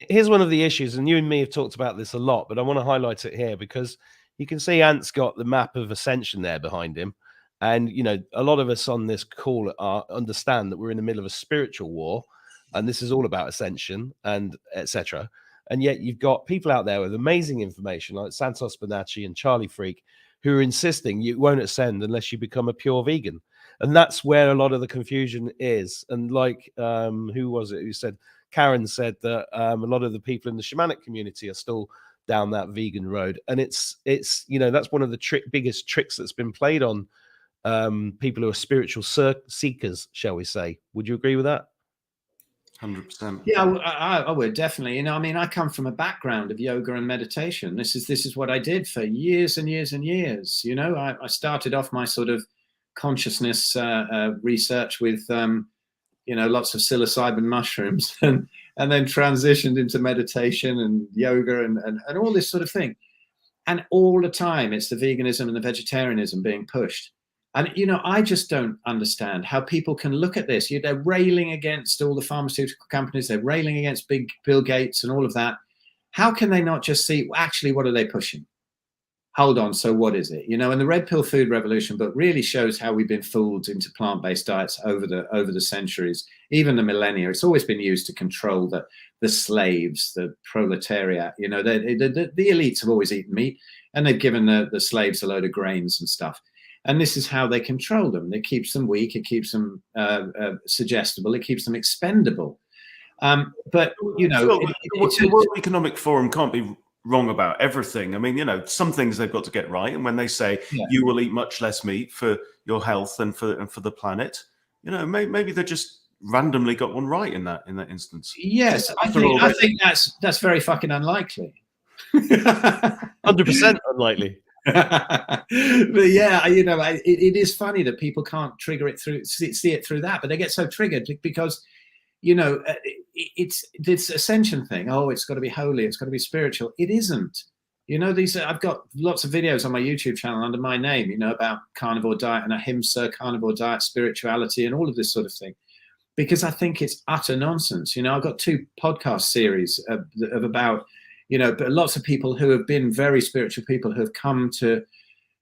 Speaker 1: here's one of the issues, and you and me have talked about this a lot, but I want to highlight it here because you can see Ant's got the map of ascension there behind him. And, you know, a lot of us on this call understand that we're in the middle of a spiritual war, and this is all about ascension and etc. And yet you've got people out there with amazing information like Santos Bonacci and Charlie Freak who are insisting you won't ascend unless you become a pure vegan. And that's where a lot of the confusion is. And like, who was it who said, Karen said that a lot of the people in the shamanic community are still down that vegan road. And it's you know, that's one of the biggest tricks that's been played on people who are spiritual seekers, shall we say. Would you agree with that?
Speaker 2: 100%.
Speaker 3: Yeah, I would definitely. You know, I mean, I come from a background of yoga and meditation. This is what I did for years and years and years. You know, I started off my sort of consciousness research with, you know, lots of psilocybin mushrooms and then transitioned into meditation and yoga and all this sort of thing. And all the time, it's the veganism and the vegetarianism being pushed. And, you know, I just don't understand how people can look at this. They're railing against all the pharmaceutical companies. They're railing against big Bill Gates and all of that. How can they not just see, actually, what are they pushing? Hold on, so what is it? You know, and the Red Pill Food Revolution book really shows how we've been fooled into plant-based diets over the centuries, even the millennia. It's always been used to control the slaves, the proletariat. You know, the elites have always eaten meat, and they've given the slaves a load of grains and stuff. And this is how they control them. It keeps them weak. It keeps them suggestible. It keeps them expendable. But, you know,
Speaker 2: the World Economic Forum can't be wrong about everything. I mean, you know, some things they've got to get right. And when they say you will eat much less meat for your health and for the planet, you know, maybe they just randomly got one right in that instance.
Speaker 3: Yes, I think that's very fucking unlikely.
Speaker 1: 100% unlikely.
Speaker 3: But yeah, you know, it is funny that people can't trigger it through, see it through that, but they get so triggered because, you know, it's this ascension thing. Oh, it's got to be holy. It's got to be spiritual. It isn't. You know, I've got lots of videos on my YouTube channel under my name, you know, about carnivore diet and ahimsa, carnivore diet, spirituality, and all of this sort of thing, because I think it's utter nonsense. You know, I've got 2 podcast series of about, you know, but lots of people who have been very spiritual people who have come to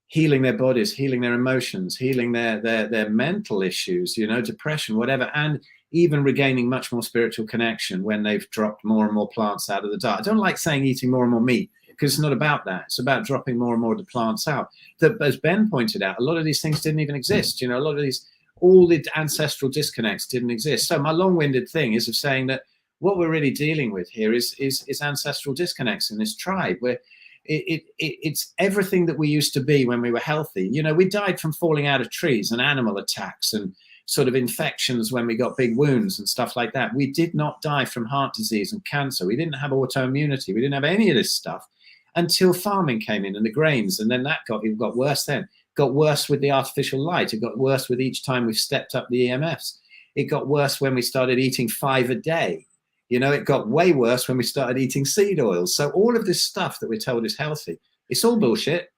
Speaker 3: healing their bodies, healing their emotions, healing their mental issues, you know, depression, whatever, and even regaining much more spiritual connection when they've dropped more and more plants out of the diet. I don't like saying eating more and more meat because it's not about that. It's about dropping more and more of the plants out. That, as Ben pointed out, a lot of these things didn't even exist. You know, a lot of all the ancestral disconnects didn't exist. So my long-winded thing is of saying that what we're really dealing with here is ancestral disconnects in this tribe, where it's everything that we used to be when we were healthy. You know, we died from falling out of trees and animal attacks and sort of infections when we got big wounds and stuff like that. We did not die from heart disease and cancer. We didn't have autoimmunity. We didn't have any of this stuff until farming came in and the grains. And then it got worse then. It got worse with the artificial light. It got worse with each time we've stepped up the EMFs. It got worse when we started eating 5 a day. You know, it got way worse when we started eating seed oils. So all of this stuff that we're told is healthy, it's all bullshit.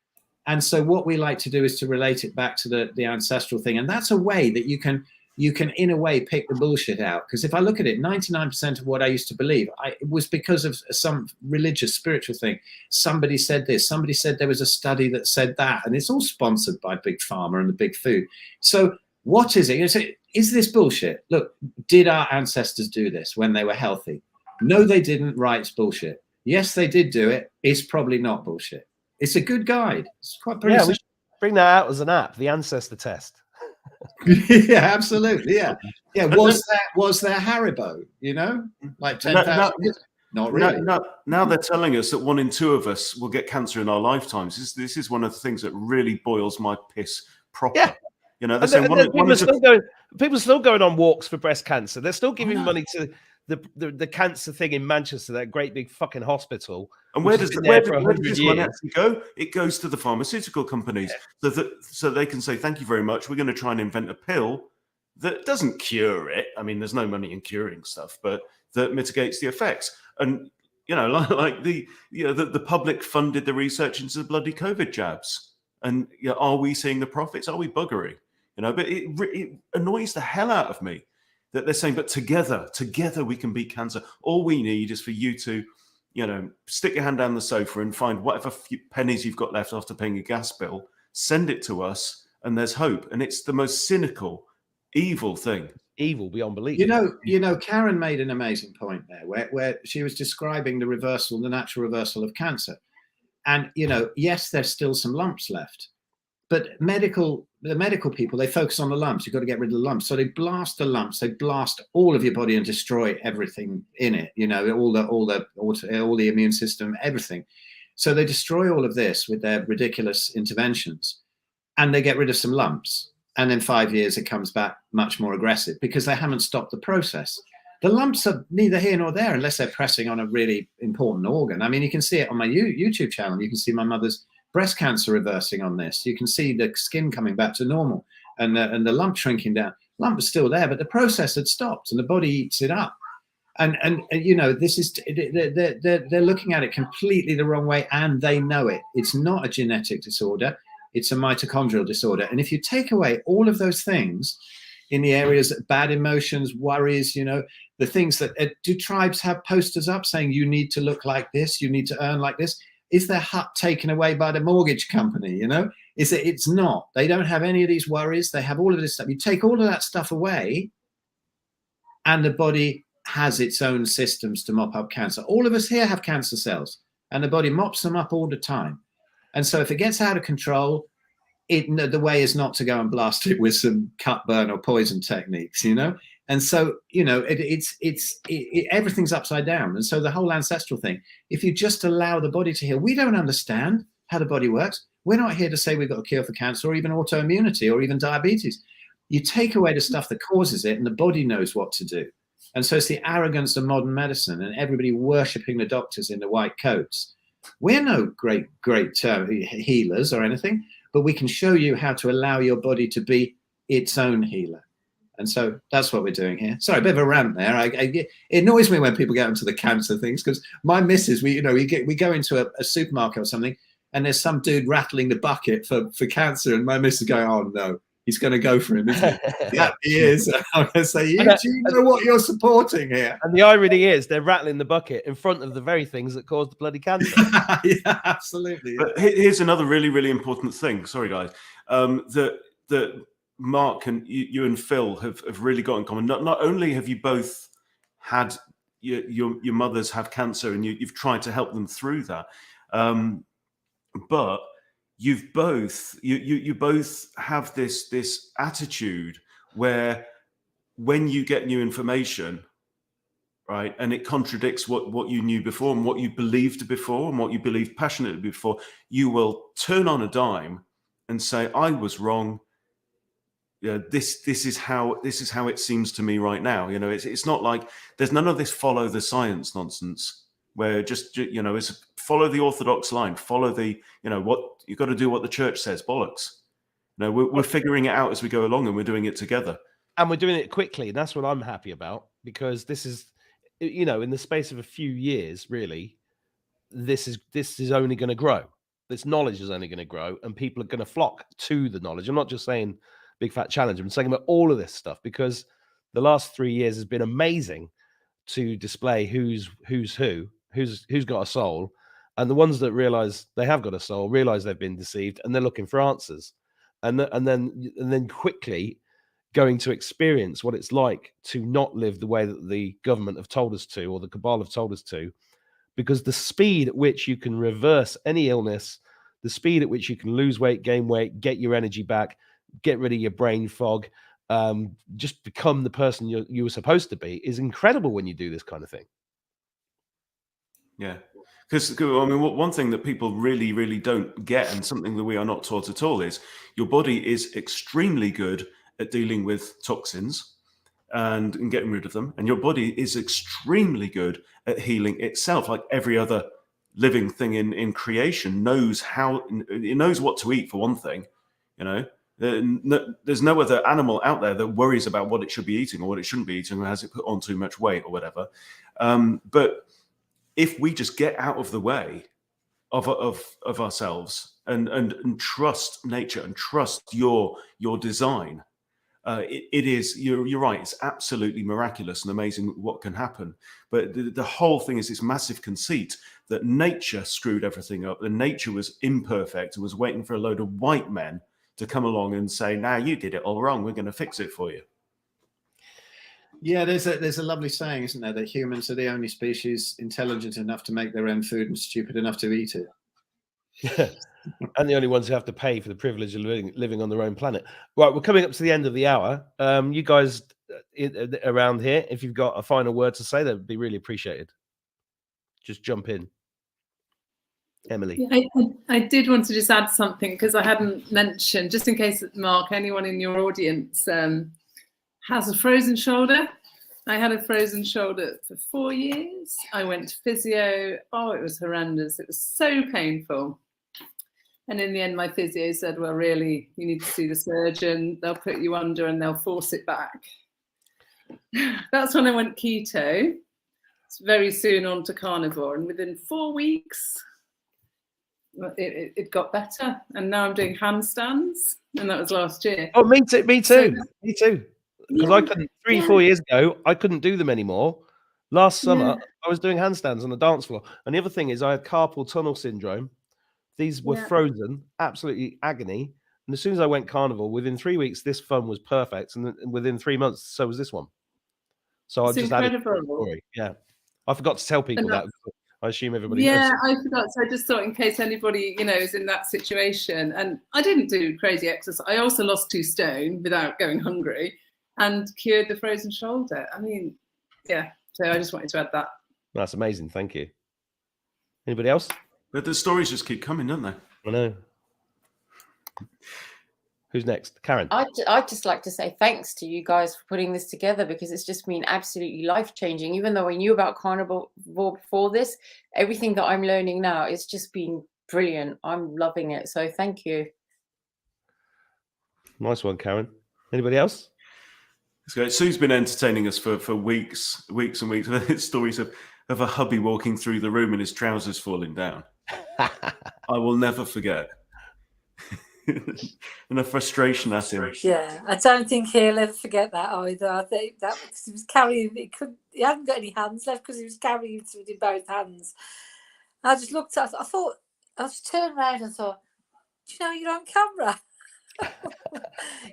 Speaker 3: And so what we like to do is to relate it back to the ancestral thing. And that's a way that you can, in a way, pick the bullshit out. Because if I look at it, 99% of what I used to believe, it was because of some religious, spiritual thing. Somebody said this. Somebody said there was a study that said that. And it's all sponsored by Big Pharma and the big food. So what is it? You say, is this bullshit? Look, did our ancestors do this when they were healthy? No, they didn't. Right, it's bullshit. Yes, they did do it. It's probably not bullshit. It's a good guide. It's quite pretty.
Speaker 1: Yeah, we should bring that out as an app, the ancestor test.
Speaker 3: Yeah, absolutely. Yeah, yeah. Was there Haribo? You know, like 10,000 years? Not really.
Speaker 2: Now they're telling us that 1 in 2 of us will get cancer in our lifetimes. This is one of the things that really boils my piss proper.
Speaker 1: Yeah.
Speaker 2: You know, they're
Speaker 1: And
Speaker 2: saying
Speaker 1: people are still going on walks for breast cancer. They're still giving money to the cancer thing in Manchester, that great big fucking hospital.
Speaker 2: And where does
Speaker 1: this
Speaker 2: money actually go? It goes to the pharmaceutical companies, so they can say, thank you very much. We're going to try and invent a pill that doesn't cure it. I mean, there's no money in curing stuff, but that mitigates the effects. And you know, like the public funded the research into the bloody COVID jabs. And you know, are we seeing the profits? Are we buggery? You know, but it annoys the hell out of me that they're saying, but together we can beat cancer. All we need is for you to, you know, stick your hand down the sofa and find whatever few pennies you've got left after paying your gas bill, send it to us, and there's hope. And it's the most cynical, evil thing.
Speaker 1: Evil beyond belief.
Speaker 3: You know, Karen made an amazing point there, where she was describing the natural reversal of cancer. And you know, yes, there's still some lumps left, but the medical people, they focus on the lumps. You've got to get rid of the lumps. So they blast the lumps, they blast all of your body and destroy everything in it, you know, all the immune system, everything. So they destroy all of this with their ridiculous interventions, and they get rid of some lumps. And in 5 years, it comes back much more aggressive because they haven't stopped the process. The lumps are neither here nor there unless they're pressing on a really important organ. I mean, you can see it on my YouTube channel. You can see my mother's breast cancer reversing on this. You can see the skin coming back to normal and the lump shrinking down. Lump is still there, but the process had stopped and the body eats it up. And you know, this is they're looking at it completely the wrong way, and they know it. It's not a genetic disorder. It's a mitochondrial disorder. And if you take away all of those things in the areas of bad emotions, worries, you know, the things that do tribes have posters up saying you need to look like this, you need to earn like this? Is their hut taken away by the mortgage company? You know, it's not. They don't have any of these worries. They have all of this stuff. You take all of that stuff away, and the body has its own systems to mop up cancer. All of us here have cancer cells, and the body mops them up all the time. And so if it gets out of control, the way is not to go and blast it with some cut, burn, or poison techniques, you know? And so, you know, everything's upside down. And so the whole ancestral thing, if you just allow the body to heal, we don't understand how the body works. We're not here to say we've got a cure for cancer or even autoimmunity or even diabetes. You take away the stuff that causes it and the body knows what to do. And so it's the arrogance of modern medicine and everybody worshipping the doctors in the white coats. We're no great healers or anything, but we can show you how to allow your body to be its own healer. And so that's what we're doing here. Sorry, a bit of a rant there. It annoys me when people get into the cancer things, because my missus, we go into a supermarket or something, and there's some dude rattling the bucket for cancer, and my missus is going, "Oh no, he's going to go for him, isn't he?" Yeah, he is. I'm going to say, do you know what you're supporting here?
Speaker 1: And the irony is, they're rattling the bucket in front of the very things that caused the bloody cancer.
Speaker 3: Yeah, absolutely.
Speaker 2: But here's another really, really important thing. Sorry, guys. That Mark and you and Phil have really got in common. Not only have you both had your mothers have cancer, and you've tried to help them through that, but you both have this attitude where when you get new information, right, and it contradicts what you knew before and what you believed before and what you believed passionately before, you will turn on a dime and say, "I was wrong. Yeah, this is how it seems to me right now." You know, it's not like there's none of this follow the science nonsense where just, you know, it's follow the orthodox line, follow the, you know, what you got to do what the church says, bollocks. No, we're figuring it out as we go along, and we're doing it together.
Speaker 1: And we're doing it quickly, and that's what I'm happy about, because this is, you know, in the space of a few years, really, this is only going to grow. This knowledge is only going to grow, and people are going to flock to the knowledge. I'm not just saying Big Fat Challenge. I'm saying about all of this stuff, because the last 3 years has been amazing to display who's got a soul, and the ones that realize they have got a soul realize they've been deceived, and they're looking for answers, and then quickly going to experience what it's like to not live the way that the government have told us to, or the cabal have told us to, because the speed at which you can reverse any illness, the speed at which you can lose weight, gain weight, get your energy back, get rid of your brain fog, just become the person you were supposed to be, is incredible when you do this kind of thing.
Speaker 2: Yeah, Because I mean, one thing that people really, really don't get, and something that we are not taught at all, is your body is extremely good at dealing with toxins and getting rid of them, and your body is extremely good at healing itself. Like every other living thing in creation knows how, it knows what to eat, for one thing. You know, there's no other animal out there that worries about what it should be eating or what it shouldn't be eating, or has it put on too much weight or whatever. But if we just get out of the way of ourselves and trust nature and trust your design, it is, you're right, it's absolutely miraculous and amazing what can happen. But the whole thing is this massive conceit that nature screwed everything up, and nature was imperfect and was waiting for a load of white men to come along and say, "Now you did it all wrong, we're going to fix it for you."
Speaker 3: Yeah, there's a lovely saying, isn't there, that humans are the only species intelligent enough to make their own food and stupid enough to eat it.
Speaker 1: And the only ones who have to pay for the privilege of living on their own planet. Right, we're coming up to the end of the hour. You guys around here, if you've got a final word to say, that would be really appreciated. Just jump in. Emily.
Speaker 5: I did want to just add something, because I hadn't mentioned, just in case, Mark, anyone in your audience has a frozen shoulder. I had a frozen shoulder for 4 years. I went to physio. Oh, it was horrendous. It was so painful. And in the end, my physio said, well, really, you need to see the surgeon. They'll put you under and they'll force it back. That's when I went keto. It's very soon on to carnivore. And within 4 weeks, it got better. And now I'm doing handstands. And that was last year.
Speaker 1: Oh, me too. Me too. Me too. Because I couldn't, 4 years ago, I couldn't do them anymore. Last summer, I was doing handstands on the dance floor. And the other thing is I had carpal tunnel syndrome. These were frozen, absolutely agony. And as soon as I went carnivore, within 3 weeks, this fun was perfect. And within 3 months, so was this one. So I just added the story. Yeah. I forgot to tell people that. I assume everybody knows.
Speaker 5: Yeah, I forgot. So I just thought, in case anybody, is in that situation. And I didn't do crazy exercise. I also lost 2 stone without going hungry and cured the frozen shoulder. I mean, yeah. So I just wanted to add that.
Speaker 1: That's amazing. Thank you. Anybody else?
Speaker 2: But the stories just keep coming, don't they?
Speaker 1: I know. Who's next? Karen.
Speaker 9: I'd just like to say thanks to you guys for putting this together, because it's just been absolutely life-changing. Even though I knew about carnivore before this, everything that I'm learning now, it's just been brilliant. I'm loving it. So thank you.
Speaker 1: Nice one, Karen. Anybody else?
Speaker 2: That's great. Sue's been entertaining us for weeks and weeks with stories of a hubby walking through the room and his trousers falling down. I will never forget. And the frustration at him.
Speaker 4: Yeah, I don't think he'll ever forget that either. I think that because he was carrying, he hadn't got any hands left because he was carrying it with both hands. I just looked at it, I thought, I just turned around and thought, do you know you're on camera?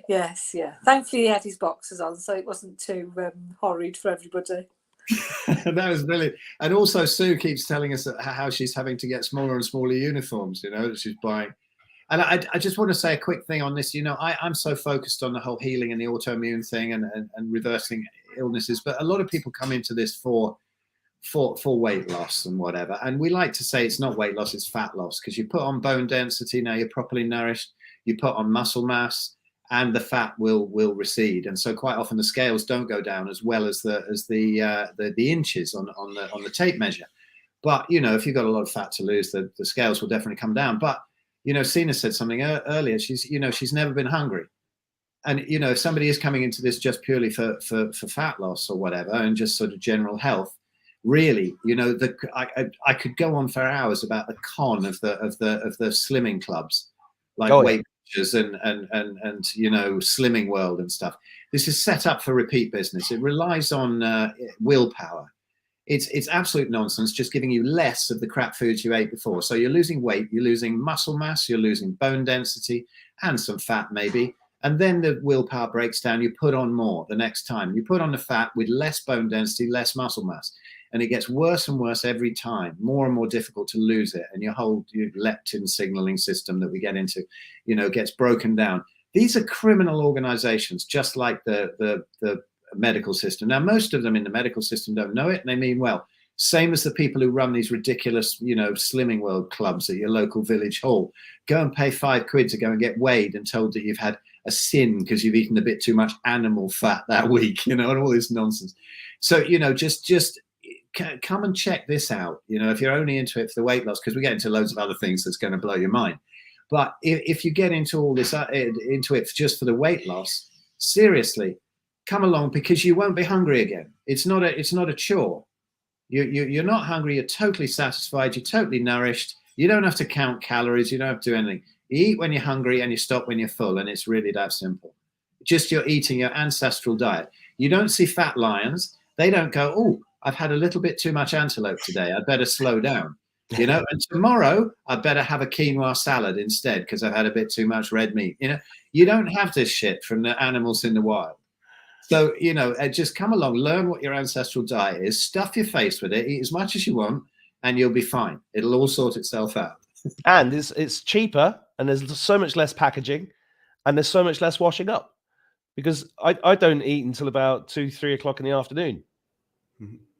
Speaker 4: Yes, yeah. Thankfully he had his boxers on, so it wasn't too horrid for everybody.
Speaker 3: That was brilliant. And also Sue keeps telling us how she's having to get smaller and smaller uniforms, that she's buying. And I just want to say a quick thing on this. I'm so focused on the whole healing and the autoimmune thing and reversing illnesses, but a lot of people come into this for weight loss and whatever. And we like to say it's not weight loss, it's fat loss, because you put on bone density, now you're properly nourished, you put on muscle mass, and the fat will recede. And so quite often the scales don't go down as well as the inches on the tape measure. But if you've got a lot of fat to lose, the scales will definitely come down. But Sina said something earlier. She's never been hungry, and if somebody is coming into this just purely for fat loss or whatever, and just sort of general health, really, I could go on for hours about the con of the slimming clubs, like Weight Watchers and Slimming World and stuff. This is set up for repeat business. It relies on willpower. It's absolute nonsense, just giving you less of the crap foods you ate before. So you're losing weight, you're losing muscle mass, you're losing bone density and some fat maybe. And then the willpower breaks down, you put on more the next time. You put on the fat with less bone density, less muscle mass. And it gets worse and worse every time, more and more difficult to lose it. And your whole leptin signaling system that we get into, gets broken down. These are criminal organizations, just like the medical system. Now, most of them in the medical system don't know it, and they mean well. Same as the people who run these ridiculous, you know, Slimming World clubs at your local village hall. Go and pay £5 to go and get weighed and told that you've had a sin because you've eaten a bit too much animal fat that week, you know, and all this nonsense. So, you know, just come and check this out. You know, if you're only into it for the weight loss, because we get into loads of other things that's going to blow your mind. But if you get into all this, into it just for the weight loss, seriously, come along, because you won't be hungry again. It's not a chore. You're not hungry. You're totally satisfied. You're totally nourished. You don't have to count calories. You don't have to do anything. You eat when you're hungry and you stop when you're full. And it's really that simple. Just you're eating your ancestral diet. You don't see fat lions. They don't go, oh, I've had a little bit too much antelope today. I better slow down. You know, and tomorrow I better have a quinoa salad instead because I've had a bit too much red meat. You know, you don't have this shit from the animals in the wild. So, you know, just come along, learn what your ancestral diet is, stuff your face with it, eat as much as you want, and you'll be fine. It'll all sort itself out.
Speaker 1: And it's cheaper, and there's so much less packaging, and there's so much less washing up, because I don't eat until about 2-3 o'clock in the afternoon.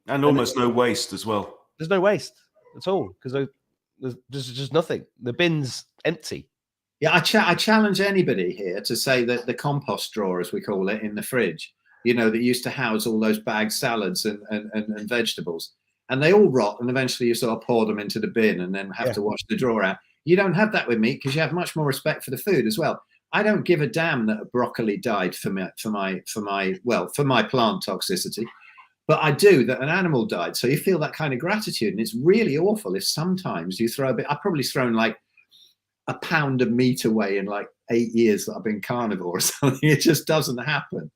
Speaker 2: And almost no waste as well.
Speaker 1: There's no waste at all, because there's just nothing. The bin's empty.
Speaker 3: Yeah, I challenge anybody here to say that the compost drawer, as we call it, in the fridge, you know, that used to house all those bagged salads and vegetables, and they all rot, and eventually you sort of pour them into the bin and then have to wash the drawer out. You don't have that with meat because you have much more respect for the food as well. I don't give a damn that a broccoli died for my plant toxicity, but I do that an animal died. So you feel that kind of gratitude, and it's really awful if sometimes you throw a bit. I've probably thrown like a pound of meat away in like 8 years that I've been carnivore or something. It just doesn't happen.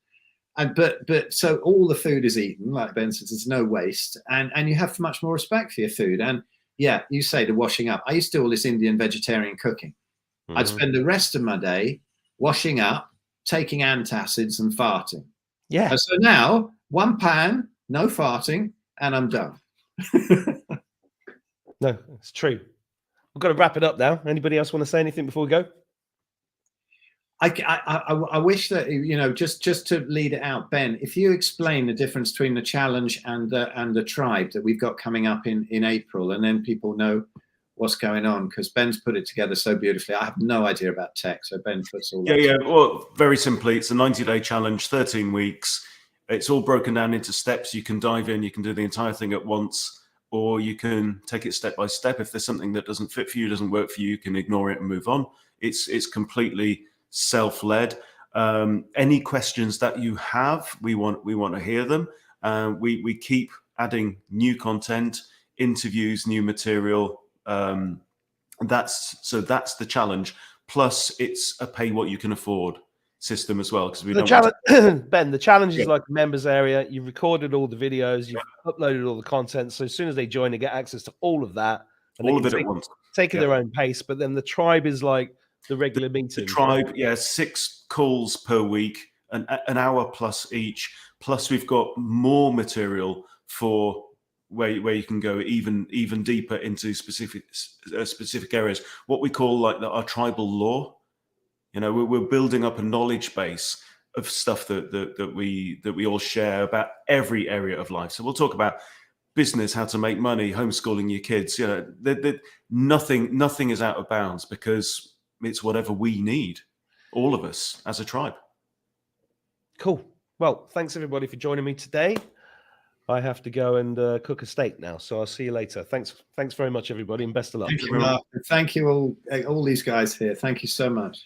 Speaker 3: And but so all the food is eaten, like Ben says, there's no waste, and you have much more respect for your food. And yeah, you say the washing up. I used to do all this Indian vegetarian cooking. I'd spend the rest of my day washing up, taking antacids and farting.
Speaker 1: Yeah.
Speaker 3: And so now 1 pan, no farting, and I'm done.
Speaker 1: No, it's true. We've got to wrap it up now. Anybody else want to say anything before we go?
Speaker 3: I wish that, you know, just to lead it out, Ben, if you explain the difference between the challenge and the tribe that we've got coming up in April, and then people know what's going on, because Ben's put it together so beautifully. I have no idea about tech, so Ben puts all that.
Speaker 2: Yeah. Well, very simply, it's a 90-day challenge, 13 weeks. It's all broken down into steps. You can dive in, you can do the entire thing at once, or you can take it step by step. If there's something that doesn't fit for you, doesn't work for you, you can ignore it and move on. It's completely self-led. Any questions that you have, we want to hear them. We keep adding new content, interviews, new material. That's the challenge. Plus, it's a pay what you can afford system as well, because we don't want
Speaker 1: to... Ben, the challenge is like a members area. You've recorded all the videos, you've uploaded all the content, so as soon as they join, they get access to all of that, and
Speaker 2: all of it at once,
Speaker 1: taking their own pace. But then the tribe is like the regular meeting.
Speaker 2: The tribe, 6 calls per week, an hour plus each. Plus, we've got more material for where you can go even deeper into specific areas. What we call like our tribal lore. You know, we're building up a knowledge base of stuff that we all share about every area of life. So we'll talk about business, how to make money, homeschooling your kids. You know, nothing is out of bounds, because it's whatever we need, all of us as a tribe.
Speaker 1: Cool. Well, thanks everybody for joining me today. I have to go and cook a steak now, so I'll see you later. Thanks very much, everybody, and best of luck.
Speaker 3: Thank you all these guys here. Thank you so much.